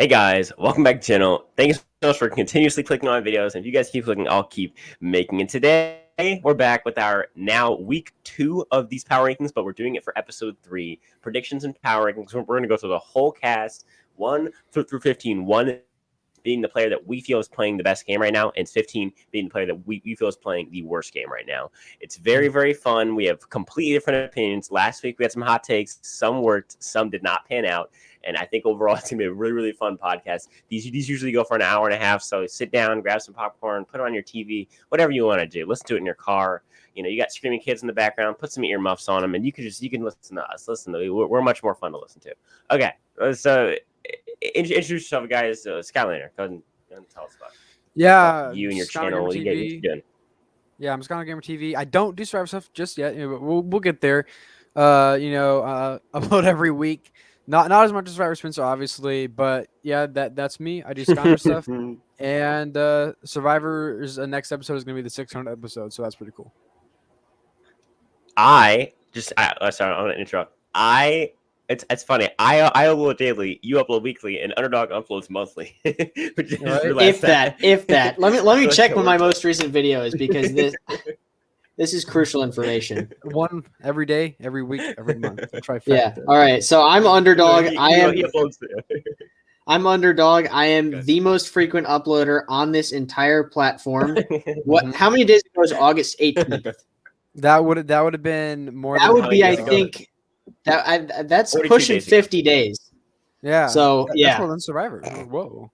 Hey guys, welcome back to the channel. Thank you so much for continuously clicking on videos. And if you guys keep clicking, I'll keep making it. Today, we're back with our now week 2 of these power rankings, but we're doing it for episode 3. Predictions and power rankings. We're going to go through the whole cast, 1 through 15. 1 being the player that we feel is playing the best game right now, and 15 being the player that we feel is playing the worst game right now. It's very, very fun. We have completely different opinions. Last week, we had some hot takes. Some worked, some did not pan out. And I think overall it's going to be a really, really fun podcast. These usually go for an hour and a half. So sit down, grab some popcorn, put it on your TV, whatever you want to do. Listen to it in your car. You know, you got screaming kids in the background, put some earmuffs on them, and you can listen to us. We're much more fun to listen to. Okay, so introduce yourself, guys. Skylander, go ahead and tell us about you and your channel. What are you doing? Yeah, I'm Deshawn Gamer TV. I don't do Survivor stuff just yet. But we'll get there. Upload every week. Not as much as Survivor Spencer, obviously, but yeah, that's me. I do Skylander stuff, and Survivor's next episode is gonna be the 600th episode, so that's pretty cool. Sorry, I'm gonna interrupt. It's funny. I upload daily. You upload weekly, and Underdog uploads monthly. If that. Let me check when my most recent video is, because this is crucial information. One every day, every week, every month. Yeah. All right. So I'm Underdog. I'm Underdog. I am the most frequent uploader on this entire platform. How many days ago was August 18th? That would have been more. That would be, I think. That's pushing 50 days. Yeah. So that's more than Survivor. Whoa.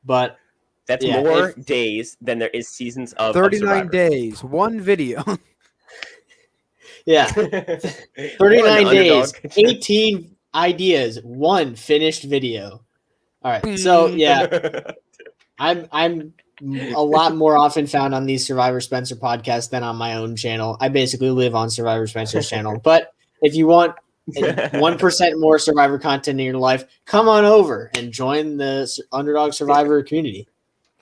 But that's more days than there is seasons of 39 days, one video. Yeah. 39 days, 18 ideas, one finished video. All right. So yeah, I'm a lot more often found on these Survivor Spencer podcasts than on my own channel. I basically live on Survivor Spencer's channel. But if you want 1% more Survivor content in your life, come on over and join the Underdog Survivor community.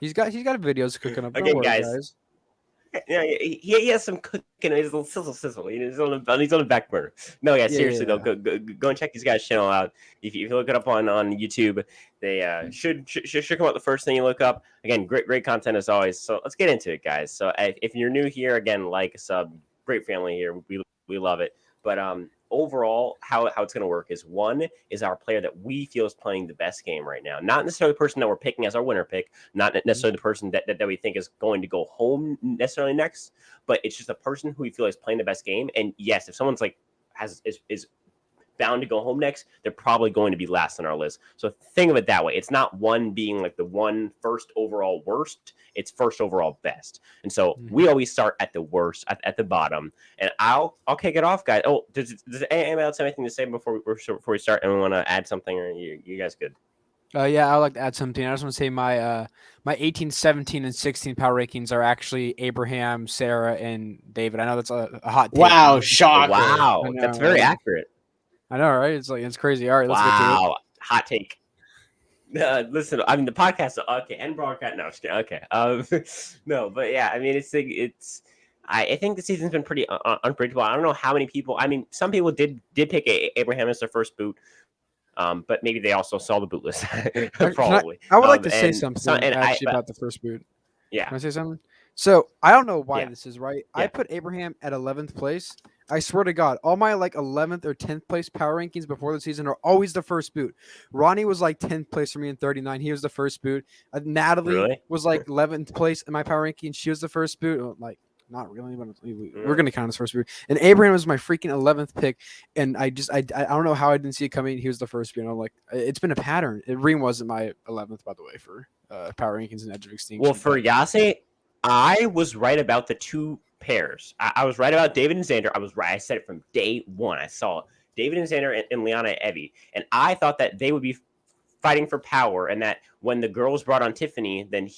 He's got videos cooking up. Again, guys. Yeah, he has some cooking. He's a little sizzle. He's on the back burner. No, seriously though, go and check these guys' channel out. If you look it up on YouTube, they should come out the first thing you look up. Again, great content as always. So let's get into it, guys. So if you're new here, again, like, sub, great family here. We love it. But overall, how it's going to work is, 1 is our player that we feel is playing the best game right now. Not necessarily the person that we're picking as our winner pick, not necessarily the person that we think is going to go home necessarily next, but it's just a person who we feel is playing the best game. And yes, if someone's like is bound to go home next, they're probably going to be last on our list. So think of it that way. It's not one being like the one first overall worst, it's first overall best. And so we always start at the worst, at the bottom. And I'll kick it off, guys. Oh, does anybody else have anything to say before we start, and we want to add something, or you guys good? Yeah, I would like to add something. I just want to say my 18, 17, and 16 power rankings are actually Abraham, Sarah, and David. I know that's a hot take. Wow, shocker. Wow, that's very accurate. I know, right? It's crazy. All right, let's get to it. Hot take. Listen, I mean, the podcast, okay, and broadcast. No, okay. No, but yeah, I mean, I think the season's been pretty unpredictable. I don't know how many people. I mean, some people did pick Abraham as their first boot, but maybe they also saw the boot list. Probably. I would like to say something about the first boot. Yeah. Can I say something? So I don't know why this is right. Yeah. I put Abraham at 11th place. I swear to God, all my 11th or 10th place power rankings before the season are always the first boot. Ronnie was 10th place for me in 39. He was the first boot. Natalie was 11th place in my power ranking. She was the first boot. Not really, but we're gonna count as first boot. And Abraham was my freaking 11th pick. And I don't know how I didn't see it coming. He was the first boot. And I'm like, it's been a pattern. Reem wasn't my 11th, by the way, for power rankings and Edge of Extinction. Well, for Yase, I was right about the 2 pairs. I was right about David and Xander. I was right. I said it from day 1. I saw it. David and Xander and Liana and Evie. And I thought that they would be fighting for power, and that when the girls brought on Tiffany, then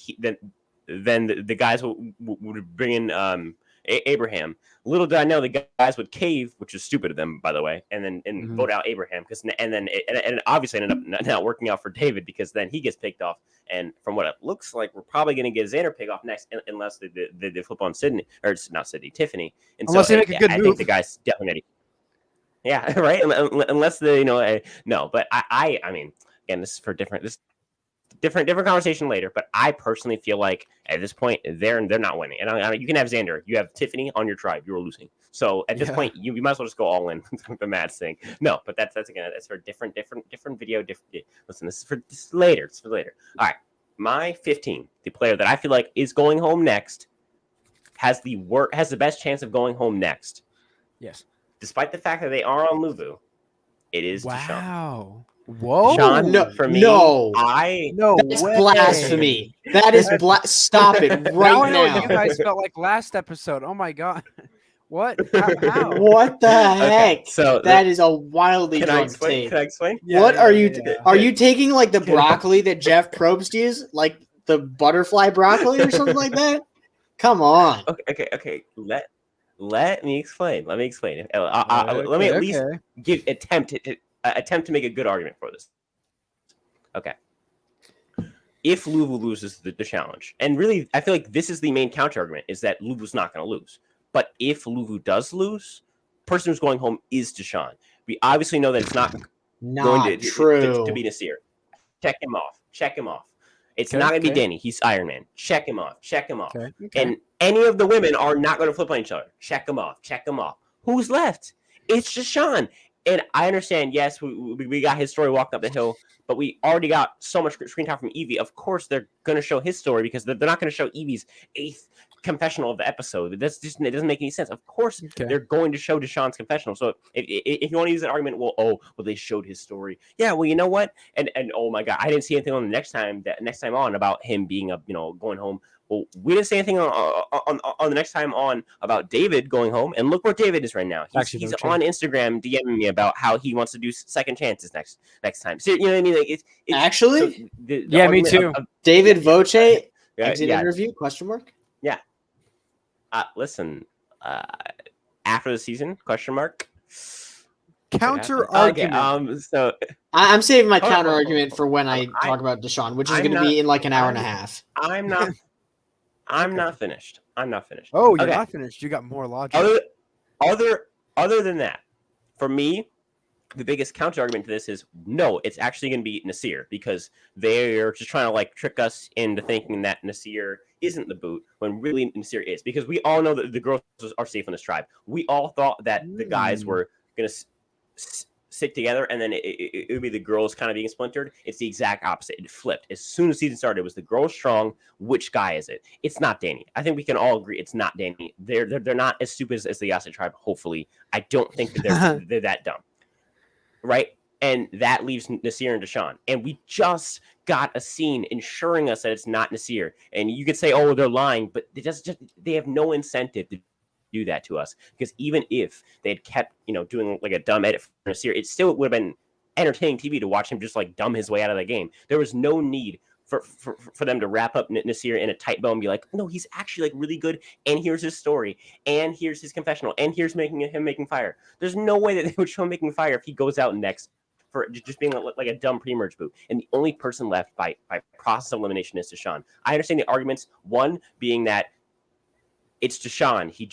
the guys would bring in Abraham. Little did I know the guys would cave, which is stupid of them, by the way, and then vote out Abraham, and it obviously ended up not working out for David, because then he gets picked off. And from what it looks like, we're probably going to get Xander pick off next, unless they flip on Sydney, or not Sydney, Tiffany. And unless they make a good move. I think the guy's definitely. Yeah, right. Unless no, but I mean, again, this is for different. This different conversation later. But I personally feel like at this point they're not winning. And you can have Xander, you have Tiffany on your tribe, you're losing. So at this point, you might as well just go all in with the Matt's thing. No, but that's again, that's for a different video. Listen, this is later. It's for later. All right, my 15, the player that I feel like is going home next, has the best chance of going home next. Yes. Despite the fact that they are on Luvu, it is Deshawn. Wow. Whoa. Deshawn, no, for me, no. That's Blasphemy. That is Stop it right now. I know now. what you guys felt like last episode. Oh my god. What? How? What the heck? Okay, so that is a wildly drunk take. Can I explain? Yeah, what are you? Are you taking like the broccoli that Jeff Probst used, like the butterfly broccoli or something like that? Come on. Okay. Let me explain. Let me at least attempt to make a good argument for this. Okay. If Luvu loses the challenge, and really, I feel like this is the main counter argument, is that Luvu's not going to lose. But if Luvu does lose, person who's going home is Deshawn. We obviously know that it's not going to be Nasir. Check him off. It's not going to be Danny. He's Iron Man. Check him off. Okay. And any of the women are not going to flip on each other. Check him off. Who's left? It's Deshawn. And I understand, yes, we got his story walking up the hill, but we already got so much screen time from Evie. Of course, they're going to show his story because they're not going to show Evie's 8th confessional of the episode. It doesn't make any sense. Of course, they're going to show Deshawn's confessional. So if you want to use an argument, they showed his story. Yeah, well, you know what? And oh my God, I didn't see anything on the next time on about him being going home. Well, we didn't say anything on the next time on about David going home, and look where David is right now. He's on Instagram DMing me about how he wants to do second chances next time. So, you know what I mean? Like, it's actually, so me too. David Voce exit interview ? Yeah. Listen. After the season ? Counter argument. So I'm saving my counter argument for when I talk about Deshawn, which is going to be in like an hour and a half. I'm not finished. Oh, you're not finished. You got more logic. Other than that, for me, the biggest counter argument to this is no, it's actually going to be Nasir, because they're just trying to like trick us into thinking that Nasir isn't the boot when really Nasir is, because we all know that the girls are safe in this tribe. We all thought that the guys were going to stick together, and then it would be the girls kind of being splintered. It's the exact opposite. It flipped. As soon as the season started, it was the girls strong. Which guy is it? It's not Danny. I think we can all agree it's not Danny. They're not as stupid as the Yase tribe, hopefully. I don't think that they're that dumb. Right? And that leaves Nasir and Deshawn. And we just got a scene ensuring us that it's not Nasir. And you could say, oh, they're lying, but they have no incentive to do that to us, because even if they had kept doing like a dumb edit for Nasir, it still would have been entertaining TV to watch him just like dumb his way out of the game. There was no need for them to wrap up Nasir in a tight bow and be like, no, he's actually like really good, and here's his story, and here's his confessional, and here's him making fire. There's no way that they would show him making fire if he goes out next for just being like a dumb pre-merge boot. And the only person left by process of elimination is Deshawn. I understand the arguments, one being that it's Deshawn. He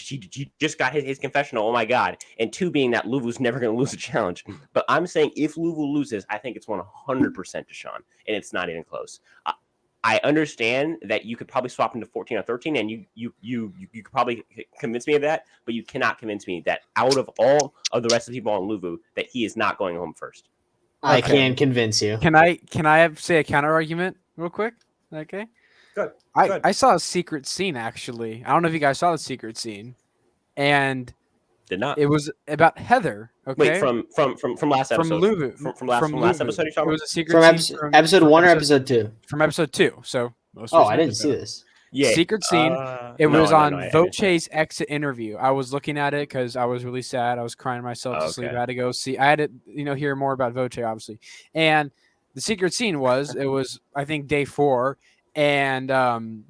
just got his confessional. Oh my God. And two being that Luvu's never going to lose a challenge. But I'm saying if Luvu loses, I think it's 100% Deshawn, and it's not even close. I understand that you could probably swap into 14 or 13, and you could probably convince me of that, but you cannot convince me that out of all of the rest of the people on Luvu that he is not going home first. I can convince you. Can I say a counter argument real quick? Okay. Good. I saw a secret scene, actually. I don't know if you guys saw the secret scene, and did not. It was about Heather. Okay. Wait, from last episode. From Luvu. From last episode. You're talking it was a secret scene from episode 1 or episode 2. From episode 2. So I didn't see this. Yeah. Secret scene. It was on Voce's exit interview. I was looking at it because I was really sad. I was crying myself to sleep. I had to go see. I had to hear more about Voce, obviously. And the secret scene was I think day 4. And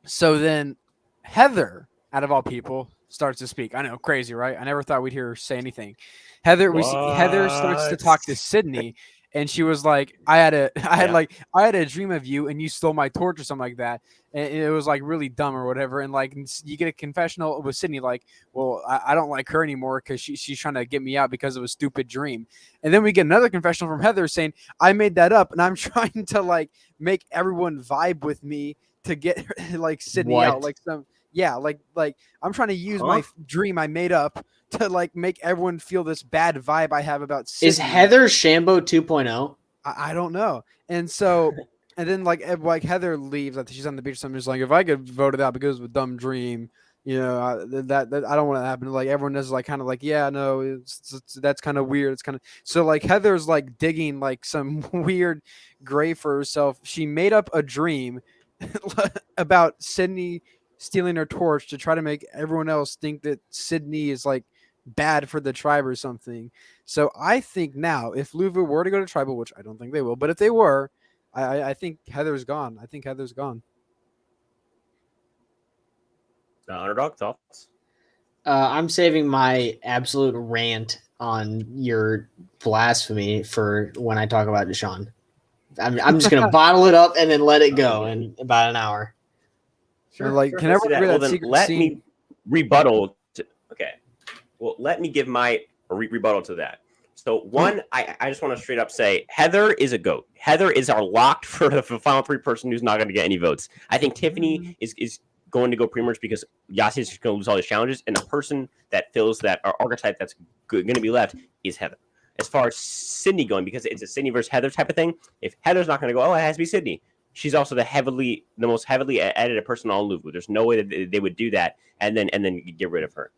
so then Heather, out of all people, starts to speak. I know, crazy, right? I never thought we'd hear her say anything. Heather starts to talk to Sydney, and she was like, I had a dream of you, and you stole my torch or something like that, and it was like really dumb or whatever. And like you get a confessional with Sydney, like, well, I don't like her anymore because she's trying to get me out because of a stupid dream. And then we get another confessional from Heather saying, I made that up, and I'm trying to like make everyone vibe with me to get like Sydney out, like some. Yeah, like I'm trying to use my dream I made up to like make everyone feel this bad vibe I have about Sydney. Is Heather Shambo 2.0? I don't know. And so, and then like Heather leaves. I think she's on the beach. So I'm just like, if I could vote it out because of a dumb dream, that I don't want to happen. Like everyone is like kind of like, yeah, no, that's kind of weird. It's kind of so like Heather's like digging like some weird grave for herself. She made up a dream about Sydney stealing her torch to try to make everyone else think that Sydney is like bad for the tribe or something. So I think now if Luvu were to go to tribal, which I don't think they will, but if they were, I think Heather's gone. I think Heather's gone. Underdog thoughts? I'm saving my absolute rant on your blasphemy for when I talk about Deshawn. I'm just gonna bottle it up and then let it go in about an hour. Sure. Like, can everyone hear that secret let scene? me rebuttal. Okay. Well, let me give my rebuttal to that. So one, I just want to straight up say Heather is a GOAT. Heather is our locked for the final three person who's not going to get any votes. I think Tiffany is going to go pre-merge because Yase is going to lose all his challenges, and the person that fills that archetype that's going to be left is Heather. As far as Sydney going, because it's a Sydney versus Heather type of thing, if Heather's not going to go, it has to be Sydney. She's also the most heavily edited person on Luvu. There's no way that they would do that and then get rid of her.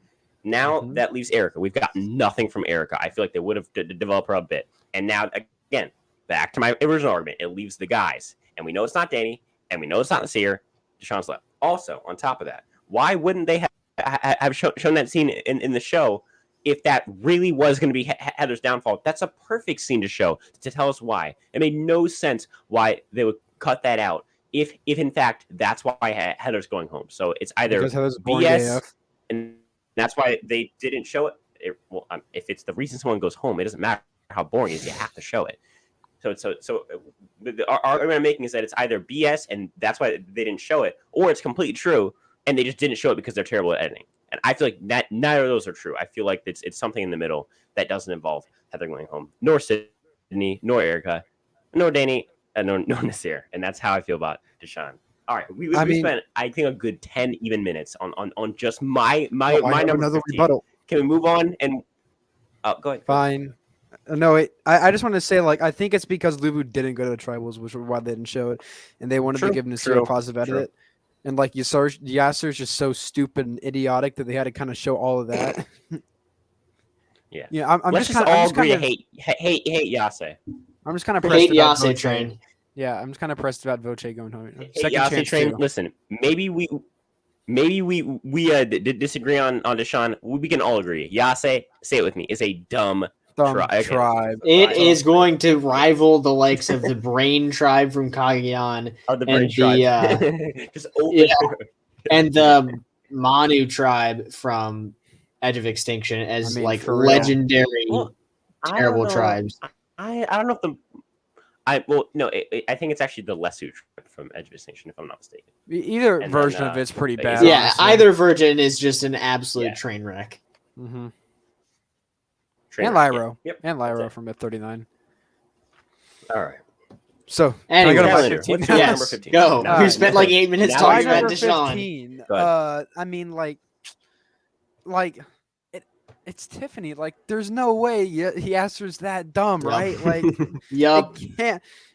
Now that leaves Erica. We've got nothing from Erica. I feel like they would have developed her a bit. And now, again, back to my original argument, it leaves the guys. And we know it's not Danny, and we know it's not Nasir. Deshawn's left. Also, on top of that, why wouldn't they have shown that scene in the show if that really was going to be Heather's downfall? That's a perfect scene to show to tell us why. It made no sense why they would cut that out if in fact that's why Heather's going home. So it's either BS, and that's why they didn't show it. If it's the reason someone goes home, it doesn't matter how boring it is. You have to show it. So the argument I'm making is that it's either BS and that's why they didn't show it, or it's completely true and they just didn't show it because they're terrible at editing. And I feel like neither of those are true. I feel like it's something in the middle that doesn't involve Heather going home, nor Sydney, nor Erica, nor Danny, nor Nasir. And that's how I feel about Deshawn. All right, we spent I think a good 10 even minutes on just my number 15. Rebuttal. Can we move on and go ahead? Fine. No, wait. I just want to say, like, I think it's because Luvu didn't go to the tribals, which is why they didn't show it, and they wanted to give Nasir a positive edit. And like Yasser is just so stupid and idiotic that they had to kind of show all of that. Yeah. I'm just all agree to hate Yase. I'm just kind of pressed hate about Yase train. Yeah, I'm just kind of pressed about Voce going home. Second Yase train. Too. Listen, maybe we disagree on Deshawn. We can all agree. Yase, say it with me, is a dumb tribe. It is going to rival the likes of the Brain Tribe from Kagyan and the Manu Tribe from Edge of Extinction as legendary terrible tribes. I don't know if I think it's actually the Lesu tribe from Edge of Extinction, if I'm not mistaken. Either version of it's pretty bad. Yeah, honestly. Either version is just an absolute train wreck. Mm-hmm. And Lyro. Yep. And Lyro from F39. All right. So, anyway, number 15? Go. We spent like 8 minutes talking about Deshawn. I mean, it's Tiffany. Like, there's no way he answers that dumb, right? Like, yup.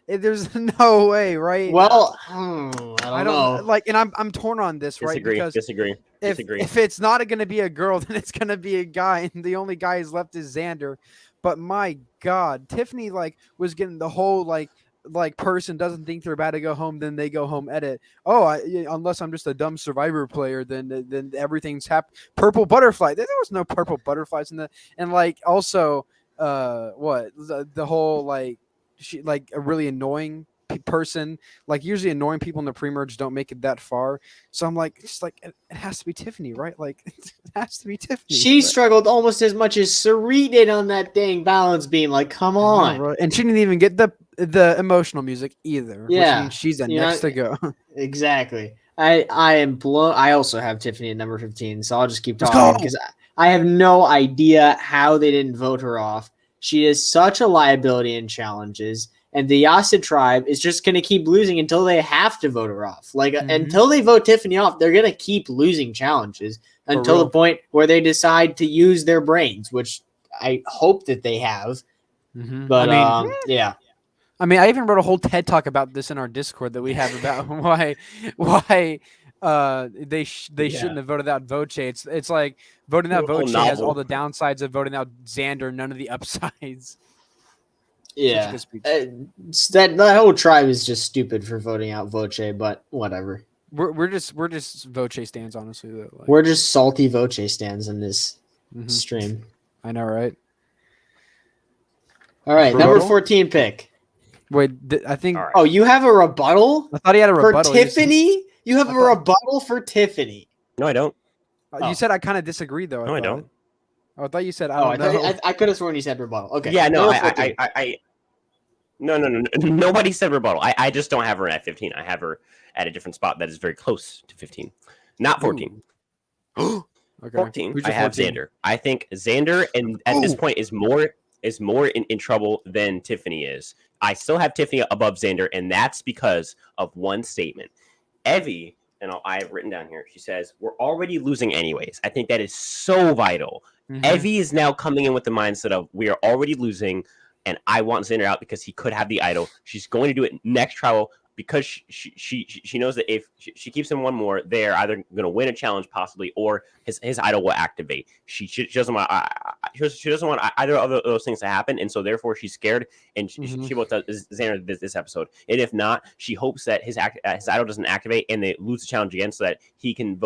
There's no way, right? Well, I don't know. Like, and I'm torn on this, right? Disagree. If it's not going to be a girl, then it's going to be a guy, and the only guy he's left is Xander. But my God, Tiffany was getting the whole like person doesn't think they're about to go home, then they go home edit. Unless I'm just a dumb Survivor player, then everything's purple butterfly. There was no purple butterflies in the and also the whole she a really annoying person. Like usually annoying people in the pre-merge don't make it that far. So I'm like, it's like it has to be Tiffany, right? Like it has to be Tiffany. She struggled almost as much as Sari did on that dang balance beam. Like, come on. Know, right? And she didn't even get the emotional music either. Yeah. Which means she's the next to go. Exactly. I am blown. I also have Tiffany at number 15, so I'll just keep talking because I have no idea how they didn't vote her off. She is such a liability in challenges, and the Yase tribe is just going to keep losing until they have to vote her off. Like until they vote Tiffany off, they're going to keep losing challenges until the point where they decide to use their brains, which I hope that they have. But I mean, yeah. I mean, I even wrote a whole TED talk about this in our Discord that we have about why they shouldn't have voted out Voce. It's like voting out Voce has all the downsides of voting out Xander, none of the upsides. Yeah, that whole tribe is just stupid for voting out Voce, but whatever. We're just Voce stands, honestly. Though. Like, we're just salty Voce stands in this stream. I know, right? All right, number 14 pick. Wait, I think. Right. Oh, you have a rebuttal? I thought he had a rebuttal for Tiffany. You have a rebuttal for Tiffany. No, I don't. You said I kind of disagree, though. No, I don't. Oh, I thought you said I don't know. I could have sworn you said rebuttal. Okay. Yeah, no, No. Nobody said rebuttal. I just don't have her at 15. I have her at a different spot that is very close to 15, not 14. Okay. 14. I have 14? Xander. I think Xander, and at this point, is more in trouble than Tiffany is. I still have Tiffany above Xander, and that's because of one statement. Evie, and I have written down here, she says, we're already losing anyways. I think that is so vital. Evie is now coming in with the mindset of we are already losing, and I want Xander out because he could have the idol. She's going to do it next trial because she knows that if she keeps him one more, they're either going to win a challenge possibly, or his idol will activate. She doesn't want either of those things to happen, and so therefore she's scared, and she votes Xander this episode. And if not, she hopes that his idol doesn't activate and they lose the challenge again, so that he can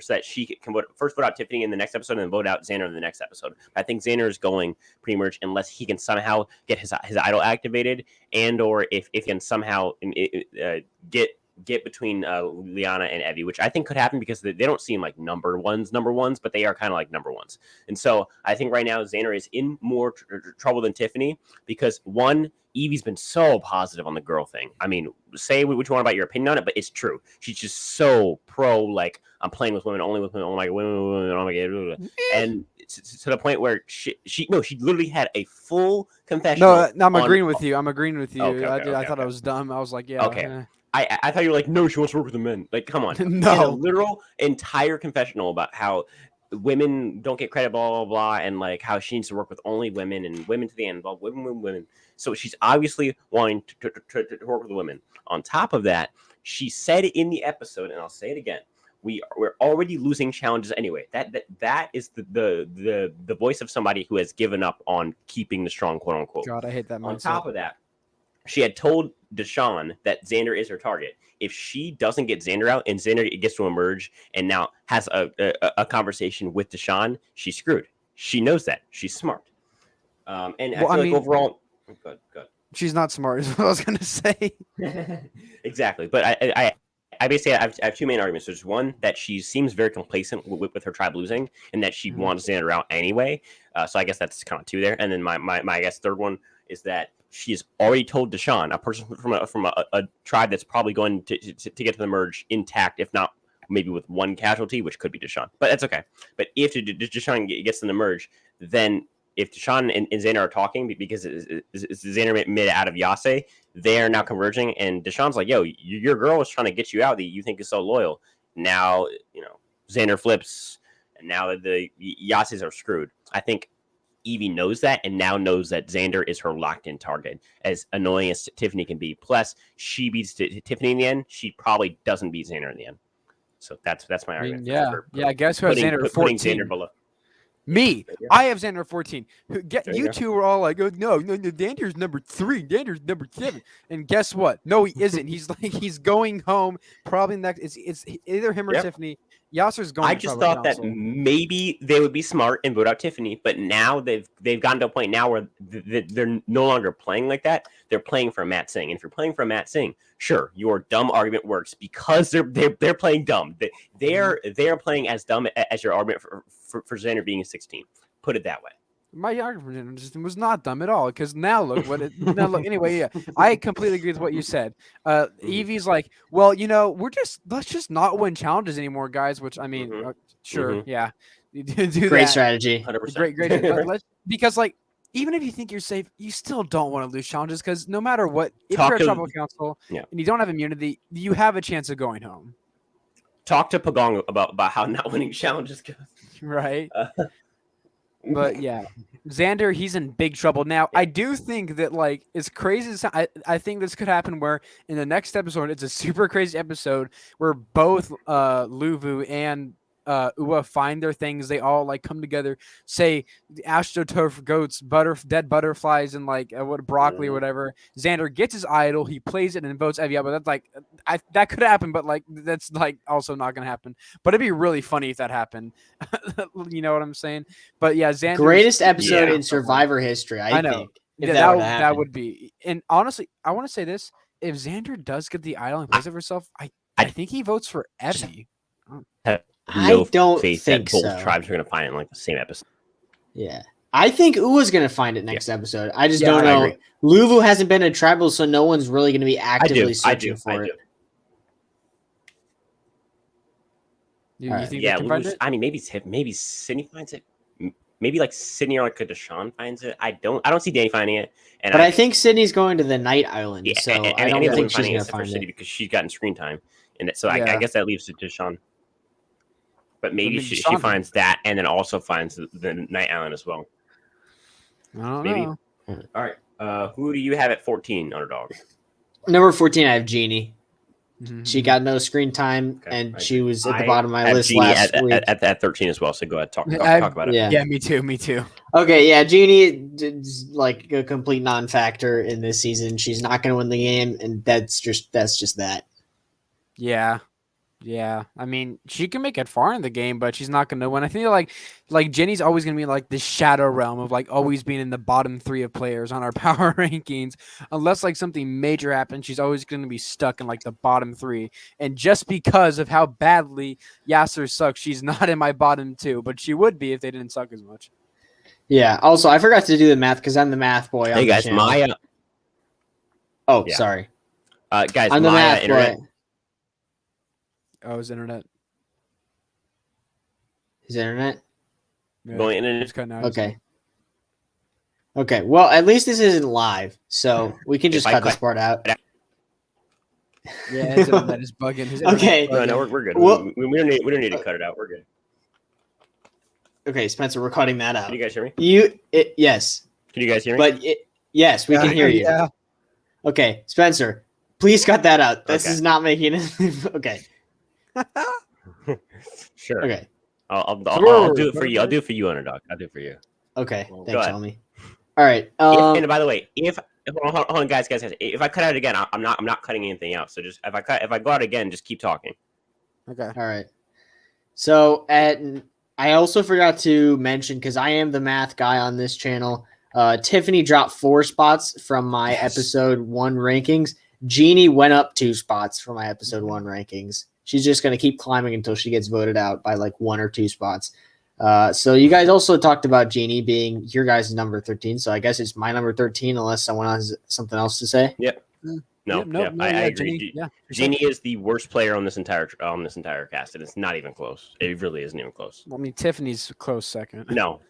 so that she can first vote out Tiffany in the next episode and then vote out Xander in the next episode. But I think Xander is going pretty much unless he can somehow get his idol activated, and or if he can somehow get between Liana and Evie, which I think could happen because they don't seem like number ones, but they are kind of like number ones. And so I think right now Xander is in more trouble than Tiffany because one, Evie's been so positive on the girl thing. I mean, say what you want about your opinion on it, but it's true. She's just so pro, like, I'm playing with women, only with women, oh my God, women, oh my God. And to the point where she literally had a full confessional. No, I'm agreeing with you. Okay, I thought I was dumb. I was like, yeah. Okay. I thought you were like, no, she wants to work with the men. Like, come on. No. She had a literal entire confessional about how women don't get credit, blah, blah, blah, and like how she needs to work with only women and women to the end, blah, women. So she's obviously wanting to work with women. On top of that, she said in the episode, and I'll say it again, we're already losing challenges anyway. That is the voice of somebody who has given up on keeping the strong, quote unquote. God, I hate that mindset. On top of that, she had told Deshawn that Xander is her target. If she doesn't get Xander out and Xander gets to emerge and now has a conversation with Deshawn, she's screwed. She knows that. She's smart. And I feel like overall, good. She's not smart is what I was going to say. Exactly. But I basically have two main arguments. There's one that she seems very complacent with her tribe losing and that she wants Xander out anyway. So I guess that's kind of two there. And then my I guess third one is that she's already told Deshawn, a person from a tribe that's probably going to get to the merge intact, if not maybe with one casualty, which could be Deshawn. But that's okay. But if Deshawn gets in the merge, then if Deshawn and Xander are talking, because Xander made it out of Yase, they are now converging, and Deshawn's like, yo, your girl is trying to get you out that you think is so loyal. Now, Xander flips, and now the Yases are screwed. I think Evie knows that and now knows that Xander is her locked-in target, as annoying as Tiffany can be. Plus, she beats Tiffany in the end. She probably doesn't beat Xander in the end. So that's my argument. I guess who has Xander at 14? Xander below. Me. I have Xander at 14. You two were all like, oh, no, Xander's number 3. Xander's number 7. And guess what? No, he isn't. He's going home. Probably next. It's either him or Tiffany. Yasser's going. I just thought that maybe they would be smart and vote out Tiffany, but now they've gotten to a point now where they're no longer playing like that. They're playing for Matt Singh, and if you're playing for Matt Singh, sure, your dumb argument works because they're playing dumb. They're playing as dumb as your argument for Xander being a 16. Put it that way. My argument was not dumb at all because now look what it now look anyway. Yeah, I completely agree with what you said. Evie's like, well, let's just not win challenges anymore, guys. Which I mean, sure, yeah, you do great that. strategy, 100%. Great. Because like, even if you think you're safe, you still don't want to lose challenges because no matter what, if you're a tribal council and you don't have immunity, you have a chance of going home. Talk to Pagong about how not winning challenges goes. Right. But yeah, Xander, he's in big trouble now. I do think that like as crazy as I think this could happen where in the next episode it's a super crazy episode where both Luvu and Ua find their things. They all like come together, say astroturf goats, dead butterflies, and like broccoli or whatever. Xander gets his idol, he plays it and votes Evie out. But that's like that could happen, but like that's like also not gonna happen. But it'd be really funny if that happened. You know what I'm saying? But yeah, Xander greatest episode in Survivor history. I know. Think if that would be. And honestly, I want to say this: if Xander does get the idol and plays it for himself, I think he votes for Evie. I don't think that both tribes are going to find it in like the same episode. Yeah. I think Ua's going to find it next episode. I just don't know. Luvu hasn't been a tribal, so no one's really going to be actively searching for it. You think Luvu's, I mean, maybe Sydney finds it. Maybe like Sydney or like a Deshawn finds it. I don't see Danny finding it. But I think Sydney's going to the Night Island, so I don't think she's going to find it because she's gotten screen time, and so I guess that leaves it to Deshawn. But maybe she finds that and then also finds the Night Island as well. I don't know. All right. Who do you have at 14, Underdog? Number 14, I have Genie. Mm-hmm. She got no screen time, and she was at the bottom of my list Genie last week. At 13 as well, so go ahead, talk about it. Yeah, me too. Okay, yeah, Genie is like a complete non-factor in this season. She's not going to win the game, and that's just that. Yeah, I mean, she can make it far in the game, but she's not going to win. I feel like Jenny's always going to be like the shadow realm of like always being in the bottom 3 of players on our power rankings. Unless like something major happens, she's always going to be stuck in like the bottom 3. And just because of how badly Yasser sucks, she's not in my bottom 2, but she would be if they didn't suck as much. Yeah, also, I forgot to do the math because I'm the math boy. Hey, guys, Maya. Sorry. Guys, I'm the Maya math internet. boy. Oh, his internet. His internet? Yeah, Going internet. it's cutting out. Okay. Okay. Well, at least this isn't live, so we can just cut this part out. Yeah, his internet is bugging. Okay. No, we're good. Well, we don't need to cut it out. We're good. Okay, Spencer, we're cutting that out. Can you guys hear me? Yes. Can you guys hear me? But yes, we can hear you. Yeah. Okay, Spencer, please cut that out. This is not making it. Okay. Sure. Okay. I'll do it for you. I'll do it for you, Underdog. I'll do it for you. Okay. Well, thanks, homie. All right. And by the way, if hold on, guys, if I cut out again, I'm not cutting anything out. So just if I go out again, just keep talking. Okay. All right. So I also forgot to mention because I am the math guy on this channel. Tiffany dropped 4 spots from my episode 1 rankings. Genie went up 2 spots from my episode 1 rankings. She's just going to keep climbing until she gets voted out by like 1 or 2 spots. So you guys also talked about Genie being your guys' number 13. So I guess it's my number 13 unless someone has something else to say. Yep. No, I agree. Genie is the worst player on this entire cast, and it's not even close. It really isn't even close. Well, I mean, Tiffany's a close second. No.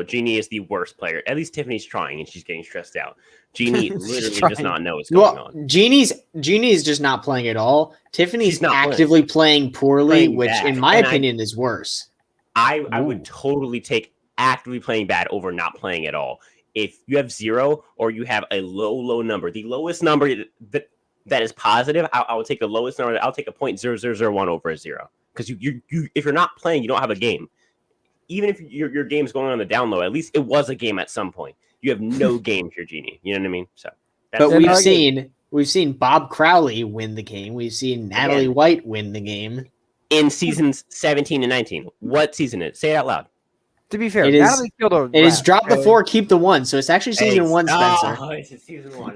Genie is the worst player. At least Tiffany's trying, and she's getting stressed out. Genie literally does not know what's going on. Genie's just not playing at all. Tiffany's not actively playing poorly, which in my opinion is worse. I would totally take actively playing bad over not playing at all. If you have 0 or you have a low number, the lowest number that is positive, I would take the lowest number. I'll take a 0.0001 over a 0 because you if you're not playing, you don't have a game. Even if your game's going on the down low, at least it was a game at some point. You have no game here, Genie. You know what I mean? So, but we've seen Bob Crowley win the game. We've seen Natalie White win the game. in seasons 17 and 19. What season is it? Say it out loud. To be fair, It Natalie killed a It is rat, drop the okay? 4, keep the 1. So it's actually season 1, Spencer. Oh, it's season 1.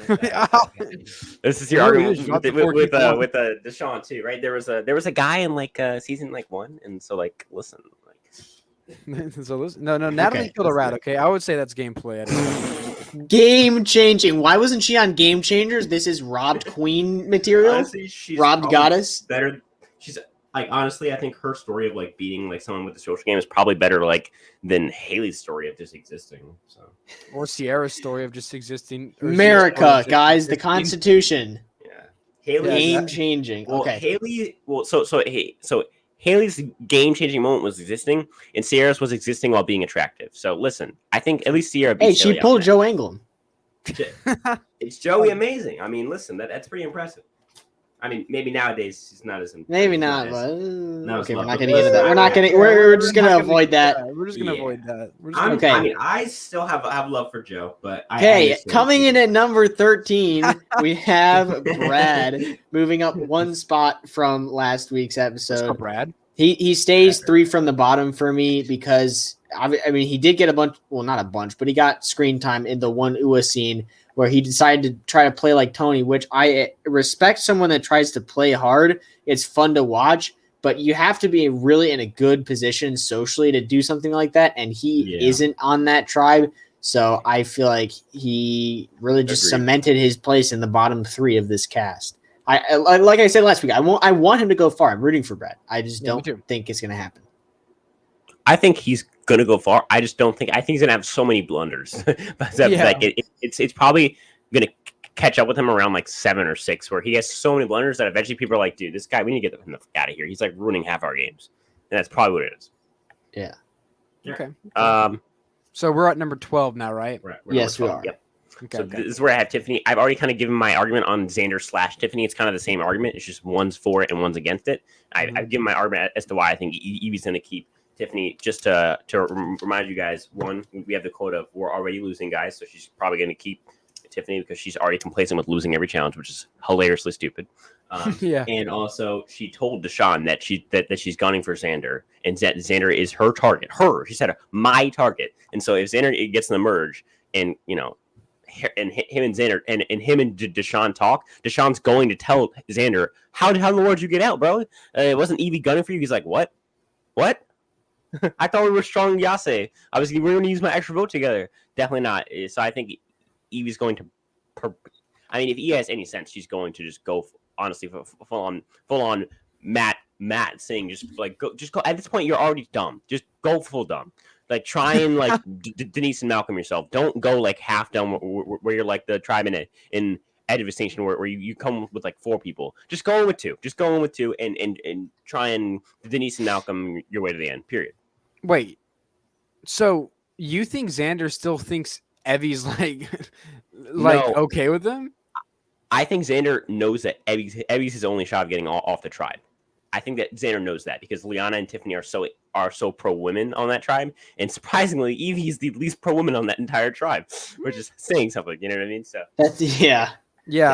This is It your really argument is, drop the 4, keep the 1. with Deshawn too, right? There was a guy in like season like 1, and so like listen, like So listen, no, Natalie killed a rat. Okay, I would say that's gameplay. Game changing. Why wasn't she on Game Changers? This is robbed queen material. honestly, she's Robbed goddess. better. She's like honestly, I think her story of like beating like someone with the social game is probably better like than Haley's story of just existing. So Or Sierra's story of just existing. America, guys, the Constitution. yeah, Haley Game changing. Well, Okay. Haley. Well, so Haley's game-changing moment was existing, and Sierra's was existing while being attractive. So listen, I think at least Sierra beat Hey, she Haley pulled out. Joe Anglem. It's Joey amazing. I mean, listen, that's pretty impressive. I mean, maybe nowadays he's not as Maybe not. But Okay, we're love. not getting into that. We're not getting. We're just gonna avoid that. We're just gonna Yeah. avoid that. Okay. I mean, I still have love for Joe, but Okay, coming in at number 13, we have Brad moving up one spot from last week's episode. Brad. He stays 3 from the bottom for me because I mean he did get a bunch. Well, not a bunch, but he got screen time in the one UA scene where he decided to try to play like Tony, which I respect someone that tries to play hard. It's fun to watch, but you have to be really in a good position socially to do something like that, and he isn't on that tribe. So I feel like he really just cemented his place in the bottom 3 of this cast. I like I said last week, I want him to go far. I'm rooting for Brad. I just don't think it's going to happen. I think he's gonna go far. I just don't think. I think he's gonna have so many blunders. Like it's probably gonna catch up with him around like 7 or 6, where he has so many blunders that eventually people are like, "Dude, this guy, we need to get him out of here. He's like ruining half our games," and that's probably what it is. Yeah. Okay. So we're at number 12 now, right? Yes, we are. Yep. Okay, So this is where I have Tiffany. I've already kind of given my argument on Xander / Tiffany. It's kind of the same argument. It's just one's for it and one's against it. I've given my argument as to why I think Evie's going to keep Tiffany. Just to remind you guys, one, we have the quote of we're already losing, guys. So she's probably going to keep Tiffany because she's already complacent with losing every challenge, which is hilariously stupid. And also she told Deshawn that she's gunning for Xander, and Xander is her target. She said my target. And so if Xander gets in the merge, and and him and Xander and him and Deshawn talk, Deshawn's going to tell Xander, how in the world did you get out, bro? It wasn't Evie gunning for you. He's like, what? I thought we were strong Yase. Obviously, we're going to use my extra vote together. Definitely not. So I think Evie's going to. I mean, if Evie has any sense, she's going to just go honestly full on Matt saying just go. At this point, you're already dumb. Just go full dumb. Like try and like Denise and Malcolm yourself. Don't go like half dumb where you're like the tribe in Edge of Extinction where you come with like 4 people. Just go in with 2. Just go in with 2 and try and Denise and Malcolm your way to the end. Period. Wait. So you think Xander still thinks Evie's like okay with them? I think Xander knows that Evie's his only shot of getting off the tribe. I think that Xander knows that because Liana and Tiffany are so pro women on that tribe, and surprisingly, Evie is the least pro women on that entire tribe, which is saying something. You know what I mean? So that's yeah.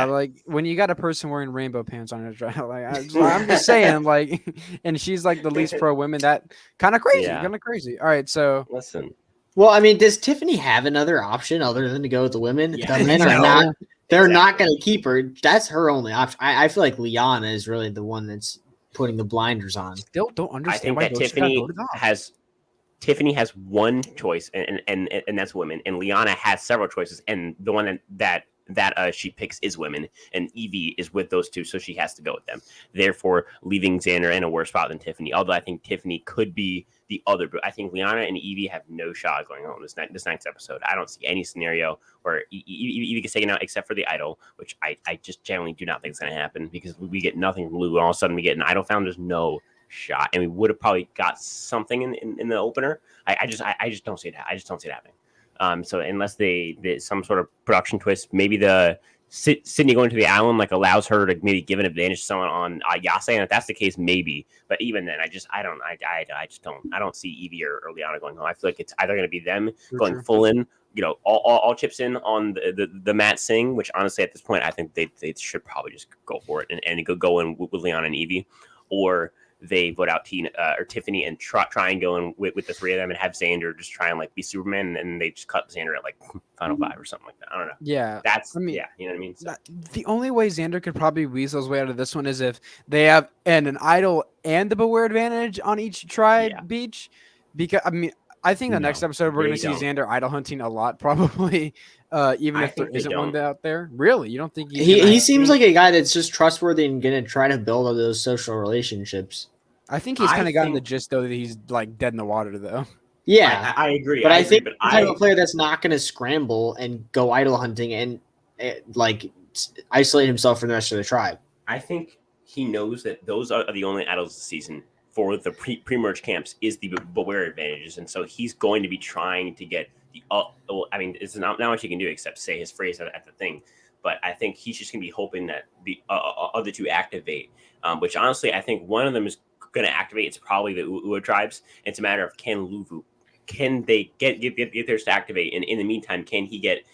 Like when you got a person wearing rainbow pants on her tribe, like I'm just saying, like, and she's like the least pro women. That kind of crazy, kind of crazy. All right, so listen. Well, I mean, does Tiffany have another option other than to go with the women? Yeah, the men are not. They're not going to keep her. That's her only option. I feel like Liana is really the one that's putting the blinders on. Still don't understand. I think that Tiffany has one choice, and that's women, and Liana has several choices, and the one that she picks is women, and Evie is with those 2, so she has to go with them. Therefore, leaving Xander in a worse spot than Tiffany. Although I think Tiffany could be the other, but I think Liana and Evie have no shot going home this next episode. I don't see any scenario where Evie gets taken out except for the idol, which I just generally do not think is going to happen because we get nothing from Lou, and all of a sudden we get an idol found. There's no shot, and we would have probably got something in the opener. I just don't see it. I just don't see it happening. So unless they some sort of production twist, maybe the Sydney going to the island like allows her to maybe give an advantage to someone on Yase, and if that's the case, maybe. But even then, I don't see Evie or Liana going home. I feel like it's either going to be them going full in, all chips in on the Matt Singh, which honestly at this point I think they should probably just go for it and go in with Liana and Evie, or they vote out Tina or Tiffany and try and go in with the three of them and have Xander just try and like be Superman, and they just cut Xander at like final 5 or something like that. I don't know. Yeah, That's you know what I mean. So. The only way Xander could probably weasel his way out of this one is if they have an idol and the beware advantage on each tribe beach. Because I think the next episode we're going to see Xander idol hunting a lot, probably. Even if there isn't one out there. Really, you don't think he seems like a guy that's just trustworthy and going to try to build up those social relationships. I think he's kind of gotten the gist though that he's like dead in the water though. Yeah, I agree. But I think the type of player that's not going to scramble and go idol hunting and like isolate himself from the rest of the tribe. I think he knows that those are the only idols this season for the pre-merge camps is the beware advantages, and so he's going to be trying to get the. I mean, it's not much he can do except say his phrase at the thing, but I think he's just going to be hoping that the other two activate. Which honestly, I think one of them is going to activate. It's probably the Ua tribes. It's a matter of can they get theirs to activate, and in the meantime, can he get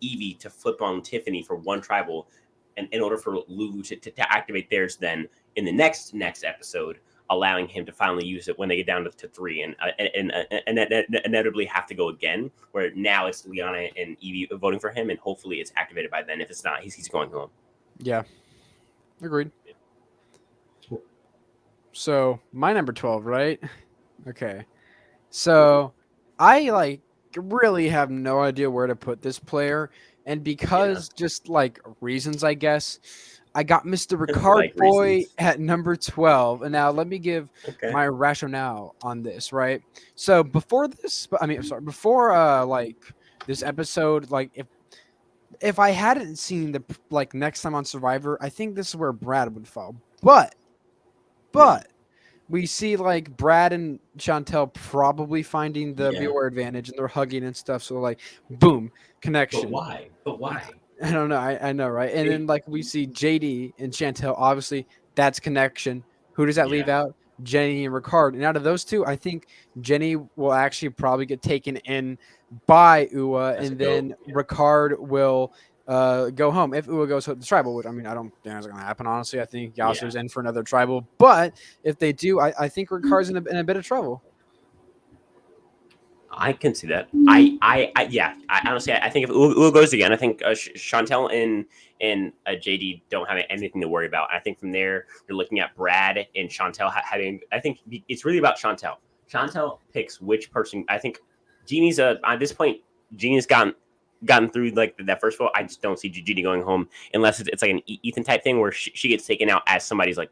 Evie to flip on Tiffany for one tribal, and in order for Luvu to activate theirs, then in the next episode, allowing him to finally use it when they get down to 3 and inevitably have to go again, where now it's Liana and Evie voting for him, and hopefully it's activated by then. If it's not, he's going home. Yeah, agreed. So my number 12, right? Okay. So I really have no idea where to put this player, and because just like reasons, I guess, I got Mr. Ricard boy at number 12. And now let me give my rationale on this, right? So before this, before this episode, like if I hadn't seen the next time on Survivor, I think this is where Brad would fall. But we see like Brad and Chantel probably finding the viewer advantage, and they're hugging and stuff. So like, boom, connection. But why? I don't know. I know, right? And then like we see JD and Chantel. Obviously, that's connection. Who does that leave out? Jenny and Ricard. And out of those two, I think Jenny will actually probably get taken in by Ua, and then Ricard will go home if Ua goes to the tribal. Which I don't think that's going to happen. Honestly, I think Yase's in for another tribal. But if they do, I think Ricard's in a bit of trouble. I can see that. I honestly, I think if Ua goes again, I think Chantel and JD don't have anything to worry about. I think from there, you're looking at Brad and Chantel having. I think it's really about Chantel. Chantel picks which person. I think Genie's at this point. Genie's gotten through like that first vote. I just don't see Genie going home unless it's like an Ethan type thing where she gets taken out as somebody's like.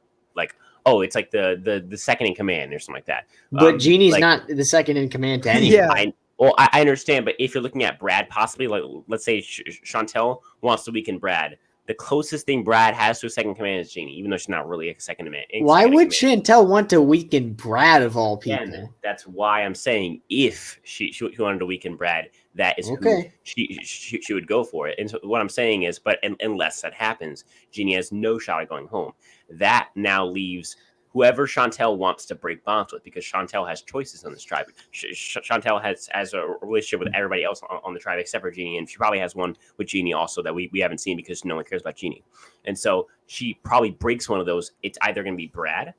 Oh, it's like the second in command or something like that. But Genie's not the second in command to anyone. I understand, but if you're looking at Brad, possibly, like let's say Chantel wants to weaken Brad, the closest thing Brad has to a second command is Genie, even though she's not really a second command. Why would Chantel want to weaken Brad of all people? Again, that's why I'm saying if she wanted to weaken Brad, that is who she would go for it. And so what I'm saying is, but unless that happens, Genie has no shot at going home. That now leaves whoever Chantel wants to break bonds with, because Chantel has choices on this tribe. Chantel has a relationship with everybody else on the tribe except for Genie, and she probably has one with Genie also that we haven't seen because no one cares about Genie. And so she probably breaks one of those. It's either going to be Brad,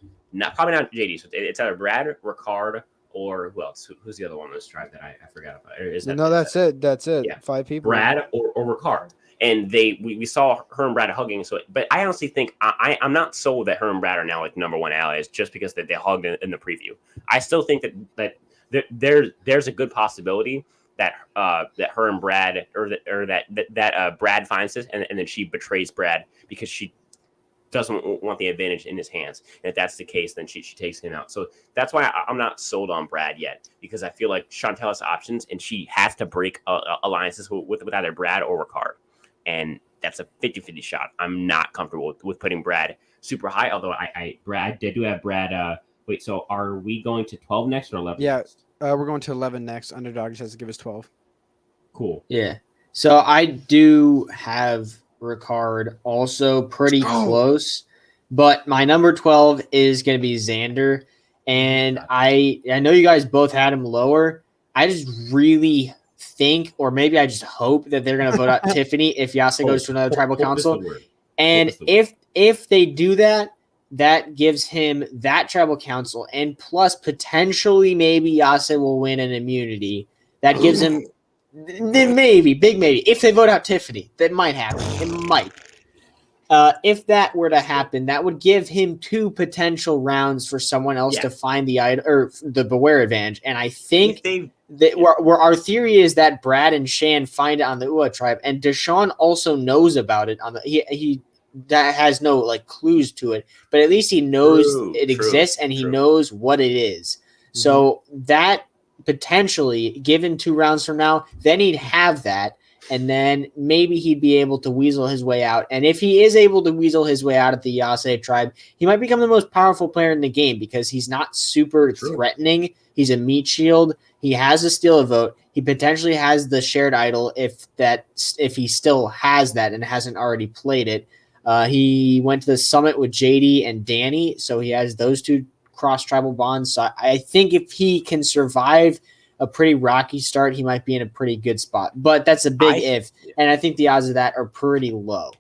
probably not JD. So it's either Brad, Ricard, or who else? Who's the other one on this tribe that I forgot about? That's it. Yeah. 5 people. Brad or Ricard. And we saw her and Brad hugging. So, but I honestly think I'm not sold that her and Brad are now like number 1 allies just because they hugged in the preview. I still think that there's a good possibility that her and Brad that Brad finds this and then she betrays Brad because she doesn't want the advantage in his hands. And if that's the case, then she takes him out. So that's why I'm not sold on Brad yet, because I feel like Chantel has options and she has to break alliances with either Brad or Ricard. And that's a 50-50 shot. I'm not comfortable with putting Brad super high, although I do have Brad. Wait, so are we going to 12 next or 11 next? We're going to 11 next. Underdog just has to give us 12. Cool. Yeah. So I do have Ricard also pretty close, but my number 12 is going to be Xander. And I know you guys both had him lower. I just really think, or maybe I just hope that they're going to vote out Tiffany if Yase goes to another tribal council. And if they do that, that gives him that tribal council, and plus potentially maybe Yase will win an immunity. That gives him maybe, big maybe, if they vote out Tiffany. That might happen. It might. If that were to happen, that would give him 2 potential rounds for someone else to find the item or the Beware advantage. And I think that where our theory is that Brad and Shan find it on the Ua tribe, and Deshawn also knows about it on the he that has no like clues to it, but at least he knows it exists and he knows what it is. Mm-hmm. So that potentially given 2 rounds from now, then he'd have that. And then maybe he'd be able to weasel his way out. And if he is able to weasel his way out of the Yase tribe, he might become the most powerful player in the game because he's not super threatening. He's a meat shield. He has a steal a vote. He potentially has the shared idol if he still has that and hasn't already played it. He went to the summit with JD and Danny, so he has those 2 cross-tribal bonds. So I think if he can survive a pretty rocky start, he might be in a pretty good spot. But that's a big if, and I think the odds of that are pretty low.